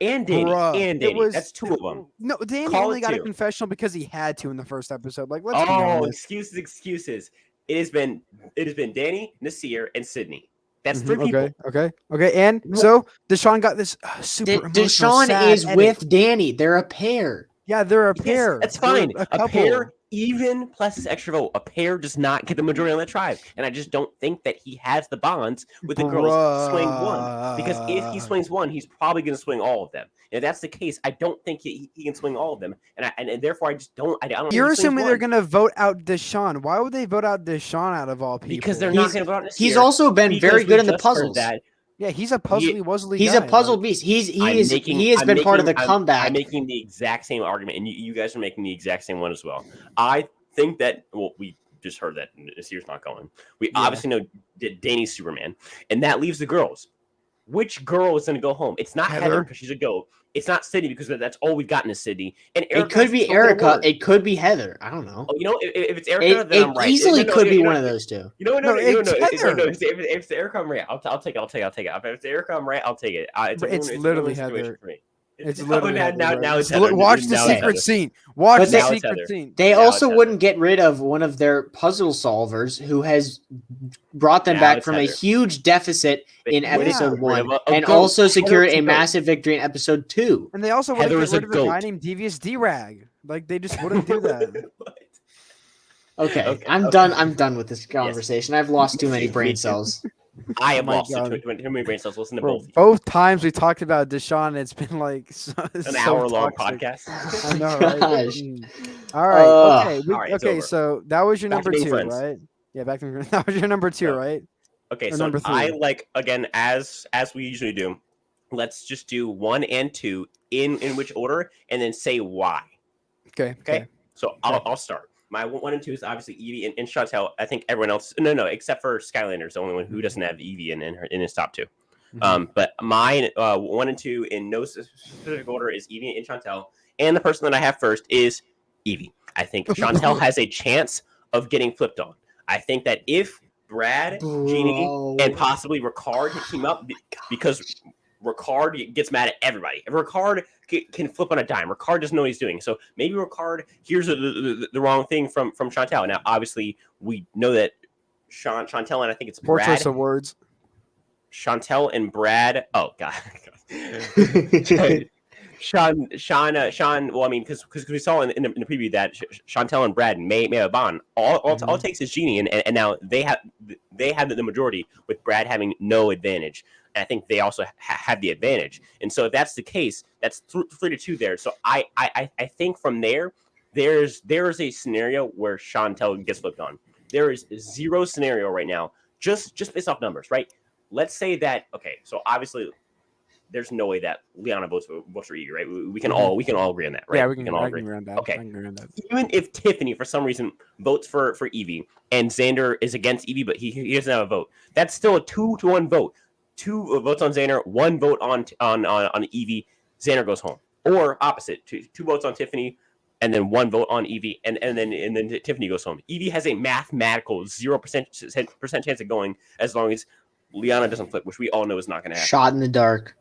and Danny. Bruh, and it Danny. was- That's 2 of them. No, Danny Call only it got a 2. confessional because he had to in the first episode. Like, let's be Oh, honest. excuses. It has been Danny, Nasir, and Sydney. That's 3 Mhm, people. Okay. And so Deshawn got this super emotional, Deshawn sad is edit. with Danny. They're a pair. Yeah, they're a Yes, pair. that's They're fine. A A couple. pair, even plus his extra vote, a pair does not get the majority on the tribe. And I just don't think that he has the bonds with the girls to swing one. Because if he swings one, he's probably going to swing all of them. And if that's the case, I don't think he can swing all of them. And therefore, I just don't. I don't think You're he swings assuming they're one. going to vote out Deshawn. Why would they vote out Deshawn out of all people? Because they're He's- not going to vote on this He's year, also been because very we good in the just heard puzzles. that. Yeah, he's a puzzly wuzzly He's guy. a puzzle like- beast. He I'm has I'm been part of the I'm comeback. making the exact same argument, and you guys are making the exact same one as well. I think that, well, we just heard that this year's not going. We obviously know Danny's Superman, and that leaves the girls. Which girl is going to go home? It's not Heather because she's a goat. It's not Sydney because that's all we've gotten is Sydney. And It could be Erica. It could be Heather. I don't know. Oh, you know, if it's Erica, then It I'm right. easily No, could be you know, one of those two. You know what? No, No, no, it's no, Heather. no. If it's Erica, I'm right. I'll take it. If it's Erica, I'm right. I'll take it. It's a literally win-win situation Heather. for me. It's Oh, literally now, Heather, now, bro. now it's Look, Heather. watch the Now it's secret Heather. scene. Watch But the now it's secret Heather. scene. They Now also it's wouldn't get rid of one of their puzzle solvers who has brought them Now back it's from a Heather. huge deficit in They wouldn't episode get rid 1 of a and goat. also secured Heather's a a goat. massive victory in episode 2. And they also wouldn't Heather get is a rid of a guy goat. named Devious DRAG. Like, they just wouldn't do that. Okay, Okay, I'm okay. done. I'm done with this conversation. I've lost too many Me brain too. cells. I have Oh my lost God. too many brain cells. Listen to Bro, both. both times we talked about Deshawn, it's been like An hour-long podcast. I know, right? Gosh. Mm. All right. Ugh. Okay. All right, it's okay. over. So that was your Back to number being 2, friends. right? Yeah. Back to that was your number 2, Yeah. right? Okay, Or so number 3. I like, again, as we usually do, let's just do 1 and 2 in which order, and then say why. Okay. Okay. So I'll start. My 1 and 2 is obviously Evie and Chantel. I think everyone else, no, except for Skylander's the only one who doesn't have Evie in his top 2. Mhm. But my 1 and 2 in no specific order is Evie and Chantel, and the person that I have first is Evie. I think Chantel has a chance of getting flipped on. I think that if Brad, Genie, and possibly Ricard team up because Ricard gets mad at everybody. Ricard can flip on a dime. Ricard doesn't know what he's doing. So maybe Ricard hears the wrong thing from Chantel. Now, obviously, we know that Chantel and I think it's Poor Brad. choice of words. Chantel and Brad. Oh God. Sean. Well, I mean, because we saw in the preview that Chantel and Brad may have a bond. All it takes is Genie, and now they have the majority with Brad having no advantage. And I think they also have the advantage. And so if that's the case, that's 3-2 there. So I think from there is a scenario where Chantel gets flipped on. There is zero scenario right now, just based off numbers, right? Let's say that so obviously there's no way that Liana votes for Evie, right? We can all agree on that, right? Yeah, we can all agree on that. Okay. Even if Tiffany for some reason votes for Evie and Xander is against Evie, but he doesn't have a vote, that's still a 2-1 vote. 2 votes on Xander, 1 vote on Evie. Xander goes home, or opposite, 2 votes on Tiffany, and then 1 vote on Evie, and then Tiffany goes home. Evie has a mathematical 0% chance of going as long as Liana doesn't flip, which we all know is not going to happen. Shot in the dark.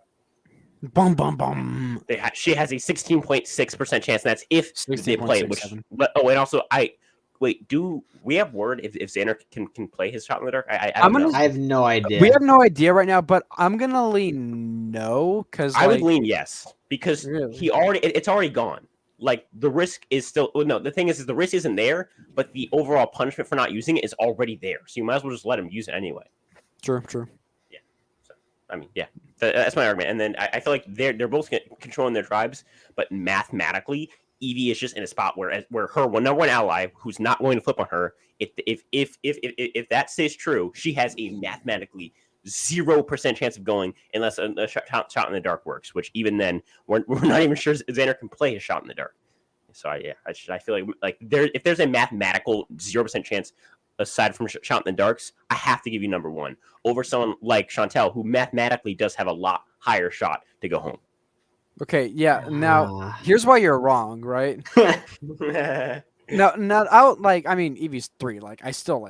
Bum bum bum. She has a 16.6% chance, and that's if they play. And also do we have word if Xander can play his shot in the dark? I have no idea. We have no idea right now, but I'm gonna lean no because I would lean yes because it's already gone. Like the risk is still the thing is the risk isn't there, but the overall punishment for not using it is already there. So you might as well just let him use it anyway. True. Yeah. So I mean, yeah, that's my argument. And then I feel like they're both controlling their tribes, but mathematically, Evie is just in a spot where her number one ally, who's not going to flip on her, if that stays true, she has a mathematically 0% chance of going unless a shot in the dark works. Which even then, we're not even sure Xander can play his shot in the dark. So I feel like if there's a mathematical 0% chance aside from shot in the darks, I have to give you number one over someone like Chantel, who mathematically does have a lot higher shot to go home. Okay, yeah. Now here's why you're wrong, right? No, I mean, Evie's 3. Like, I still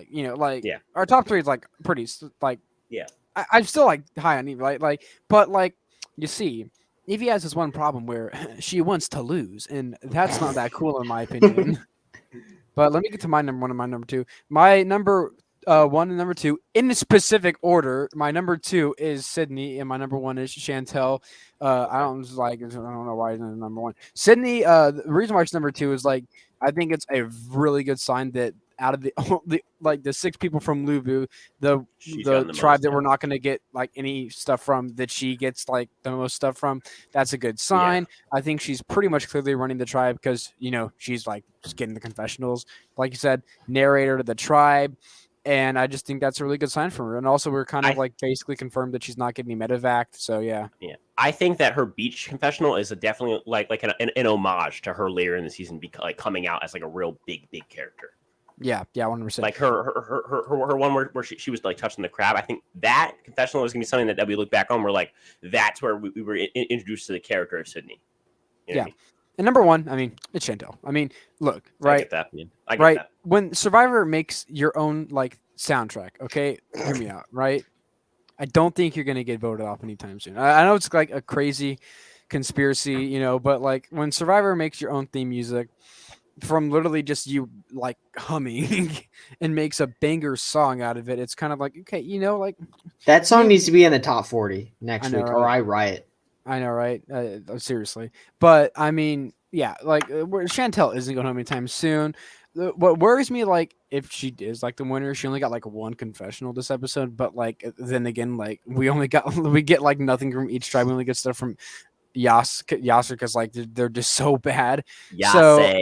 our top 3 is like pretty I'm still like high on Evie, but you see, Evie has this one problem where she wants to lose, and that's not that cool in my opinion. But let me get to my number 1 and my number 2. My number 1 and number 2 in the specific order. My number 2 is Sydney, and my number 1 is Chantel. I don't know why it's number 1. Sydney. The reason why it's number 2 is I think it's a really good sign that out of the 6 people from Luvu, the tribe that we're not going to get any stuff from, that she gets the most stuff from. That's a good sign. Yeah. I think she's pretty much clearly running the tribe because she's just getting the confessionals, like you said, narrator to the tribe. And I just think that's a really good sign for her. And also, we're kind of basically confirmed that she's not getting medevac. So yeah. I think that her beach confessional is definitely an homage to her later in the season, coming out as a real big character. Yeah, 100%. Her one where she was touching the crab. I think that confessional is gonna be something that we look back on. We're that's where we were introduced to the character of Sydney. You know what I mean? And number 1, I mean, it's Chantel. I mean, look, right? I get that. Man. I get that. When Survivor makes your own soundtrack, okay, hear me out, right? I don't think you're gonna get voted off anytime soon. I know it's a crazy conspiracy, but when Survivor makes your own theme music from literally just you humming and makes a banger song out of it, it's kind of okay, that song needs to be in the top 40 next week, or I riot. I know, right? Seriously. But, I mean, yeah, Chantel isn't going home anytime soon. What worries me, if she is, the winner, she only got, 1 confessional this episode. But, then again, we get, nothing from each tribe. We only get stuff from Yase because, they're just so bad. Yase. So,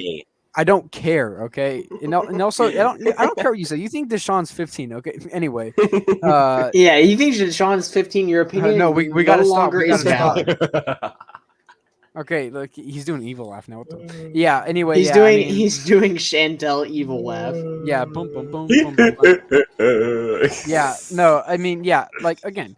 I don't care, okay? And also, I don't care what you say. You think Deshawn's 15, okay? Anyway. Yeah, you think Deshawn's 15, your opinion? No, we got to stop. Is valid. Okay, look, he's doing evil laugh now. What the? Yeah, anyway. He's doing Chantel evil laugh. Yeah, boom, boom, boom, boom, boom. Yeah, no, I mean, yeah, again,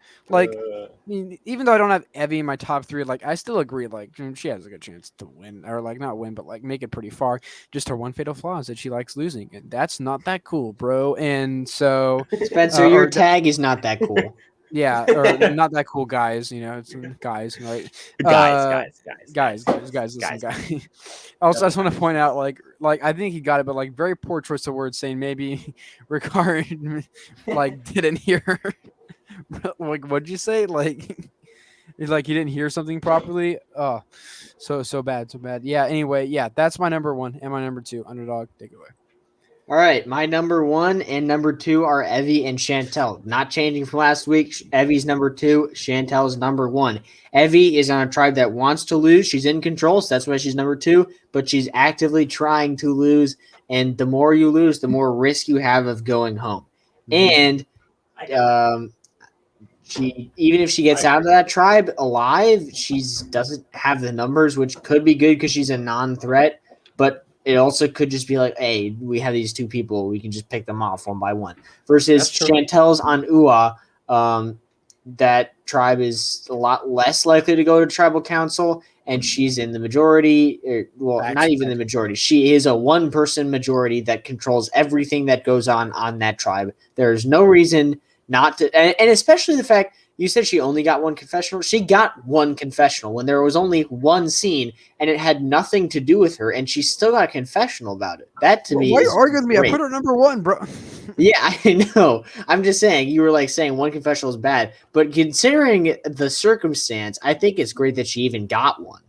mean, even though I don't have Evie in my top 3, like I still agree, like she has a good chance to win, or like not win, but like make it pretty far. Just her one fatal flaw is that she likes losing, and that's not that cool, bro. And so, Spencer, your tag is not that cool. yeah, or not that cool, guys. It's guys, right? Guys. Listen, guys. Also, I just want to point out, like I think he got it, but like very poor choice of words, saying maybe Ricard like didn't hear. Like, what'd you say? Like, it's like you didn't hear something properly. Oh, so bad. Yeah. Anyway, yeah, that's my number 1 and my number 2. Underdog, take it away. All right, my number 1 and number 2 are Evie and Chantel. Not changing from last week. Evie's number 2, Chantel's number 1. Evie is on a tribe that wants to lose. She's in control, so that's why she's number 2. But she's actively trying to lose, and the more you lose, the more risk you have of going home. And she, even if she gets out of that tribe alive, she doesn't have the numbers, which could be good because she's a non-threat. But it also could just be like, hey, we have these 2 people, we can just pick them off one by one. Versus Chantel's on Ua, that tribe is a lot less likely to go to tribal council, and she's in the majority. Not even the majority. She is a 1-person majority that controls everything that goes on that tribe. There's no reason not to, and especially the fact you said she only got 1 confessional. She got 1 confessional when there was only 1 scene, and it had nothing to do with her, and she still got a confessional about it. That to me, why are is you arguing with me? great. I put her number 1, bro. Yeah, I know. I'm just saying, you were like saying 1 confessional is bad, but considering the circumstance, I think it's great that she even got 1.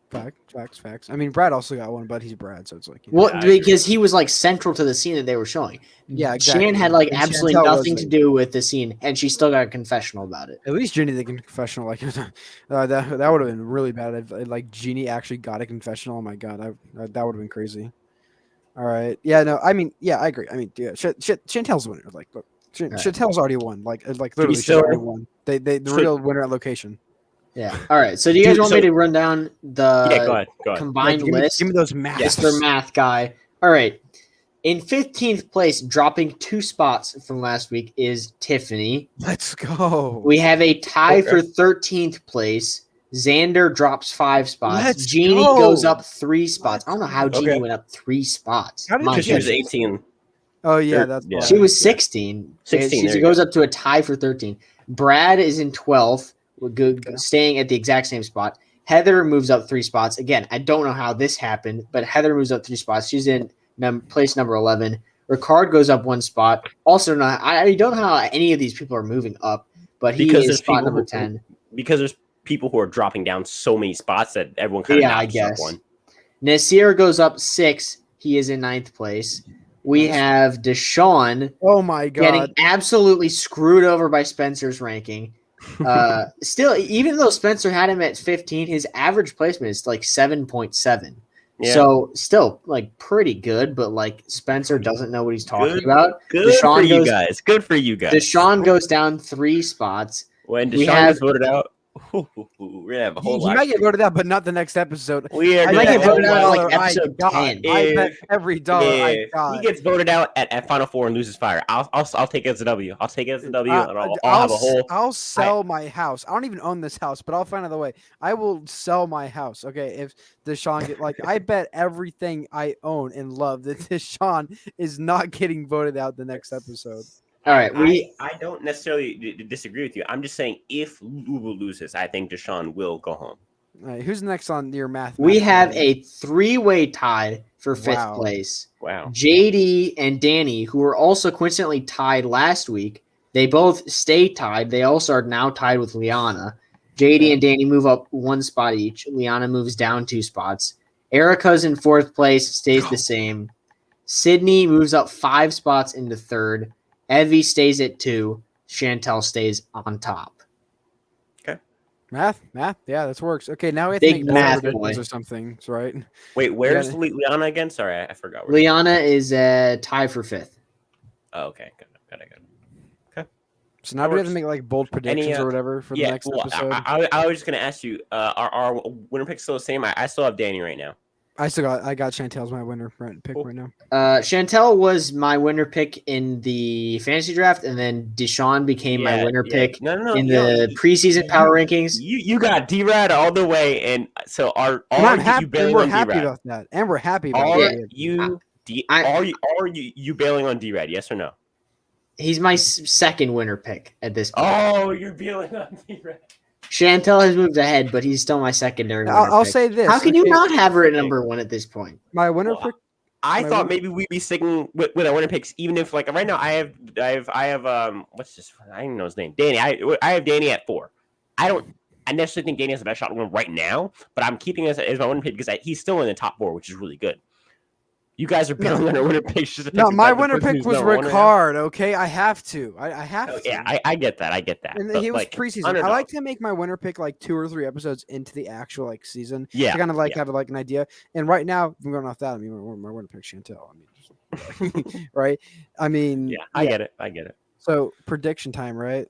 Facts. I mean, Brad also got 1, but he's Brad, so it's like because he was like central to the scene that they were showing. Yeah, exactly. Shan had like And absolutely Chantel nothing to do with the scene, and she still got a confessional about it. At least Genie did a confessional. Like that would have been really bad. If, like Genie actually got a confessional. Oh my god, that would have been crazy. All right, yeah, no, I mean, yeah, I agree. I mean, yeah, Chantel's the winner. Like, look, Chantel's already won. Like literally, she's already won. The real winner at location. Yeah. All right. So do you guys want me to run down the go ahead. combined list? Give me those maths. Mr. Math guy. All right. In 15th place, dropping 2 spots from last week, is Tiffany. Let's go. We have a tie for 13th place. Xander drops 5 spots. Genie goes up 3 spots. I don't know how Genie went up 3 spots. Because she was 18. Oh, yeah. That's why. She was 16. 16. She goes up to a tie for 13. Brad is in 12th. Staying at the exact same spot. Heather moves up 3 spots. Again, I don't know how this happened, but Heather moves up 3 spots. She's in place number 11. Ricard goes up 1 spot. Also, I don't know how any of these people are moving up, but he is spot number 10. Because there's people who are dropping down so many spots that everyone kind of I guess. Up 1. Nasir goes up 6. He is in 9th place. We have Deshawn. Oh my god, getting absolutely screwed over by Spencer's ranking. Still, even though Spencer had him at 15, his average placement is like 7.7. Yeah. So still like pretty good, but like Spencer doesn't know what he's talking about. Good for you guys. Good for you guys. Deshawn goes down 3 spots. When Deshawn is voted out, we're gonna have a whole lot. He might get voted out, but not the next episode. We are might get voted out like episode 10. I bet every dollar. He gets voted out at Final Four and loses fire. I'll take it as a W. I'll take it as a W, and I'll have a whole. I'll sell my house. I don't even own this house, but I'll find another way. I will sell my house. Okay, if Deshawn get I bet everything I own and love that Deshawn is not getting voted out the next episode. All right, I don't necessarily disagree with you. I'm just saying if Lulu loses, I think Deshawn will go home. All right, who's next on your math? We have a 3-way tie for 5th place. Wow. JD and Danny, who were also coincidentally tied last week, they both stay tied. They also are now tied with Liana. JD and Danny move up 1 spot each. Liana moves down 2 spots. Erica's in 4th place, stays the same. Sydney moves up 5 spots into 3rd. Evie stays at 2. Chantel stays on top. Okay. Math. Yeah, that works. Okay, now we have Big to make math or something, right? Wait, where's Liana again? Sorry, I forgot. Liana is tied for 5th. Oh, okay. Good. Okay. So now we have to make bold predictions or whatever for the next episode. I was just gonna ask you, are winner picks still the same? I still have Danny right now. I got Chantel as my winner pick right now. Chantel was my winner pick in the fantasy draft, and then Deshawn became my winner pick in the preseason power rankings. You got D-Rad all the way, and so are I'm you happy, bailing and we're on happy D-Rad? about that, and we're happy about Are that. you bailing on D-Rad? Yes or no? He's my second winner pick at this point. Oh, you're bailing on D-Rad. Chantel has moved ahead, but he's still my secondary winner I'll pick. say this. How can you not have her at number 1 at this point? My winner pick. I thought maybe we'd be sticking with our winner picks, even if like right now I have what's this? I don't even know his name. Danny. I have Danny at 4. I necessarily think Danny has the best shot to win right now, but I'm keeping him as my winner pick because he's still in the top 4, which is really good. You guys are bailing on our winner picks. No, my winner pick was Ricard. Okay, I have to. I have to. Yeah, I get that. And he was preseason. I like to make my winner pick like 2 or 3 episodes into the actual like season. Yeah, to kind of like have like an idea. And right now, I'm going off that. I mean, my winner pick Chantel. I mean, right? I mean, I get it. So prediction time, right?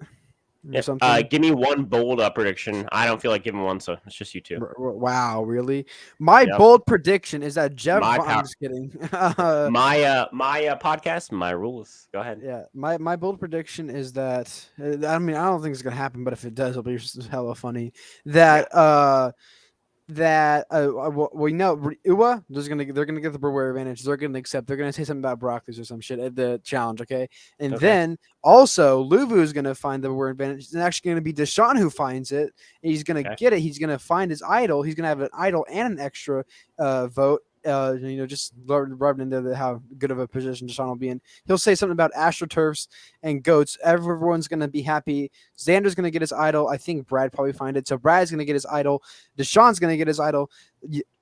Yeah. Give me one bold prediction. I don't feel like giving one, so it's just you two. Wow, really? My bold prediction is that Jeff. I'm just kidding. my podcast, my rules. Go ahead. Yeah, my bold prediction is that. I mean, I don't think it's gonna happen, but if it does, it'll be hella funny. That we know Uwa they're gonna get the Beware advantage. They're gonna say something about Broccoli's or some shit at the challenge, okay? And then also Luvu is gonna find the Beware advantage. It's actually gonna be Deshawn who finds it. And he's gonna get it. He's gonna find his idol. He's gonna have an idol and an extra vote. Just rubbing into how good of a position Deshawn will be in. He'll say something about AstroTurfs and goats. Everyone's going to be happy. Xander's going to get his idol. I think Brad probably find it. So Brad's going to get his idol. Deshawn's going to get his idol.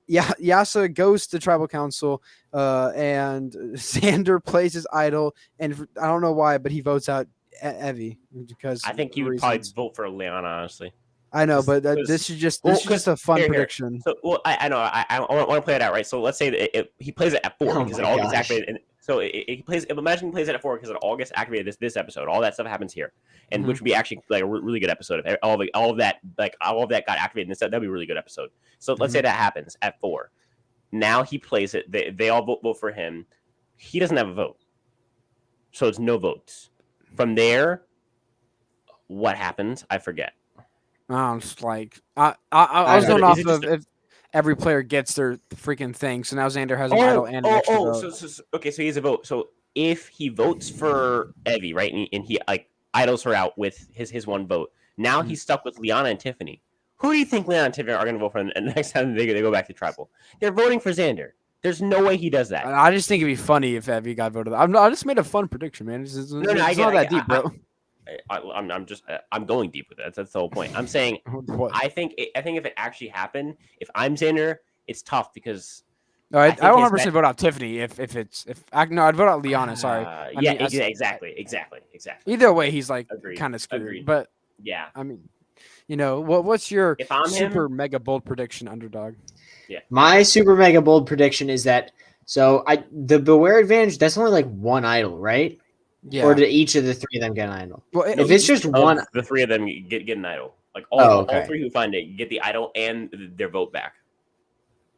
Yase goes to Tribal Council, and Xander plays his idol. And I don't know why, but he votes out Evie because I think he would probably vote for Leon, honestly. I know, but this is just a fun prediction. So, I know. I want to play it out, right? So let's say that he plays it at 4 because it all gets activated. And so he plays. Imagine he plays it at 4 because it all gets activated this episode. All that stuff happens here, and which would be actually like a really good episode. If all of that got activated, and that'd be a really good episode. So let's say that happens at 4. Now he plays it. They all vote for him. He doesn't have a vote, so it's no votes. From there, what happens? I forget. I'm just like I was going off of if every player gets their freaking thing. So now Xander has an idol and an extra vote. So he has a vote. So if he votes for Evie, right, and he like idols her out with his one vote, now he's stuck with Liana and Tiffany. Who do you think Liana and Tiffany are going to vote for the next time they go back to Tribal? They're voting for Xander. There's no way he does that. I just think it'd be funny if Evie got voted. I just made a fun prediction, man. It's not that deep, bro. I'm going deep with it. That's the whole point. I'm saying I think if it actually happened, if I'm Xander, it's tough because I 100% vote out Tiffany. I'd vote out Liana. Sorry. Exactly. Either way, he's like kind of screwed. Agreed. But yeah, I mean, what's your super mega bold prediction, underdog? Yeah, my super mega bold prediction is that the Beware advantage. That's only like one idol, right? Yeah. Or did each of the 3 of them get an idol? Well, if it's just one, the 3 of them get an idol. Like all 3 who find it get the idol and their vote back.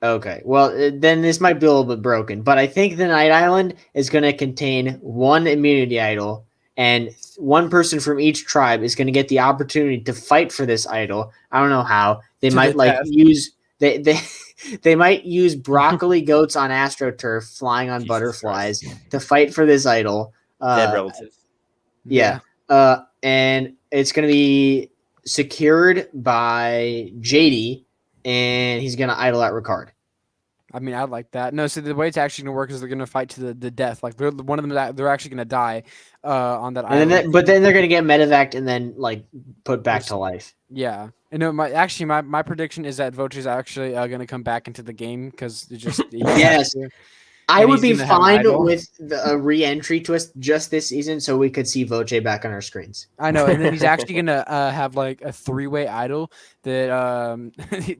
Okay. Well, then this might be a little bit broken, but I think the Night Island is going to contain 1 immunity idol, and 1 person from each tribe is going to get the opportunity to fight for this idol. I don't know how. They might use they might use broccoli goats on AstroTurf flying on butterflies to fight for this idol. Dead relatives. Yeah. And it's going to be secured by JD, and he's going to idol out Ricard. I mean, I like that. No, so the way it's actually going to work is they're going to fight to the death. Like one of them, they're actually going to die on that island. But then they're going to get medevaced and then like put back to life. Yeah. And no, my prediction is that Votri's actually going to come back into the game because it just yes. I and would be he's gonna have an fine idol. with a re-entry twist just this season, so we could see Voce back on our screens. I know, and then he's actually gonna have like a 3-way idol that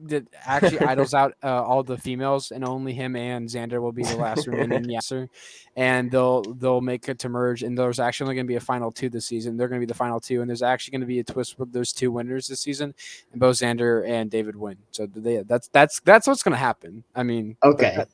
that actually idols out all the females, and only him and Xander will be the last remaining Yasser, and they'll make it to merge, and there's actually only gonna be a final 2 this season. They're gonna be the final 2, and there's actually gonna be a twist with those 2 winners this season, and both Xander and David win. So that's what's gonna happen. I mean, Okay.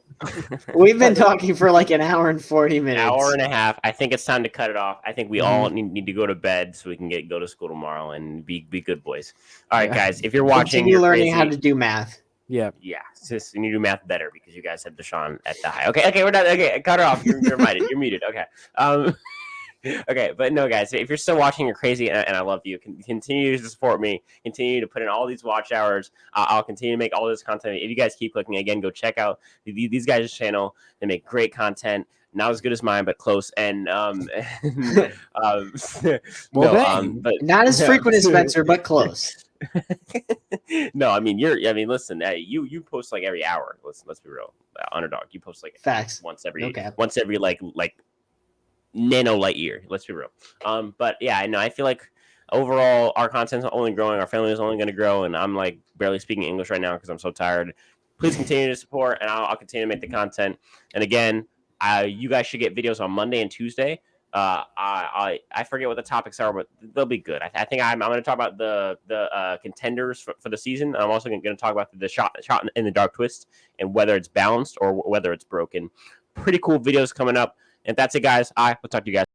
We've been talking for like an hour and 40 minutes. Hour and a half. I think it's time to cut it off. I think we all need to go to bed so we can go to school tomorrow and be good boys. All right, guys. If you're watching, continue you're learning crazy. how to do math. Yeah. Sis, you need to do math better because you guys have Deshawn at the high. Okay, we're done. Okay, cut her off. You're muted. You're muted. Okay. Okay, but no, guys, if you're still watching, you're crazy, and I love you. Continue to support me. Continue to put in all these watch hours. I'll continue to make all this content. If you guys keep clicking, again, go check out these guys' channel. They make great content. Not as good as mine, but close. And but not as frequent as Spencer, but close. No, I mean listen, you post like every hour. Let's be real. Underdog, you post like facts once every like nano light year. Let's be real. But yeah, I know. I feel like overall our content's only growing. Our family is only going to grow, and I'm like barely speaking English right now because I'm so tired. Please continue to support, and I'll continue to make the content. And again, you guys should get videos on Monday and Tuesday. I forget what the topics are, but they'll be good. I think I'm going to talk about the contenders for the season. I'm also going to talk about the shot in the dark twist and whether it's balanced or whether it's broken. Pretty cool videos coming up. And that's it, guys. We'll talk to you guys.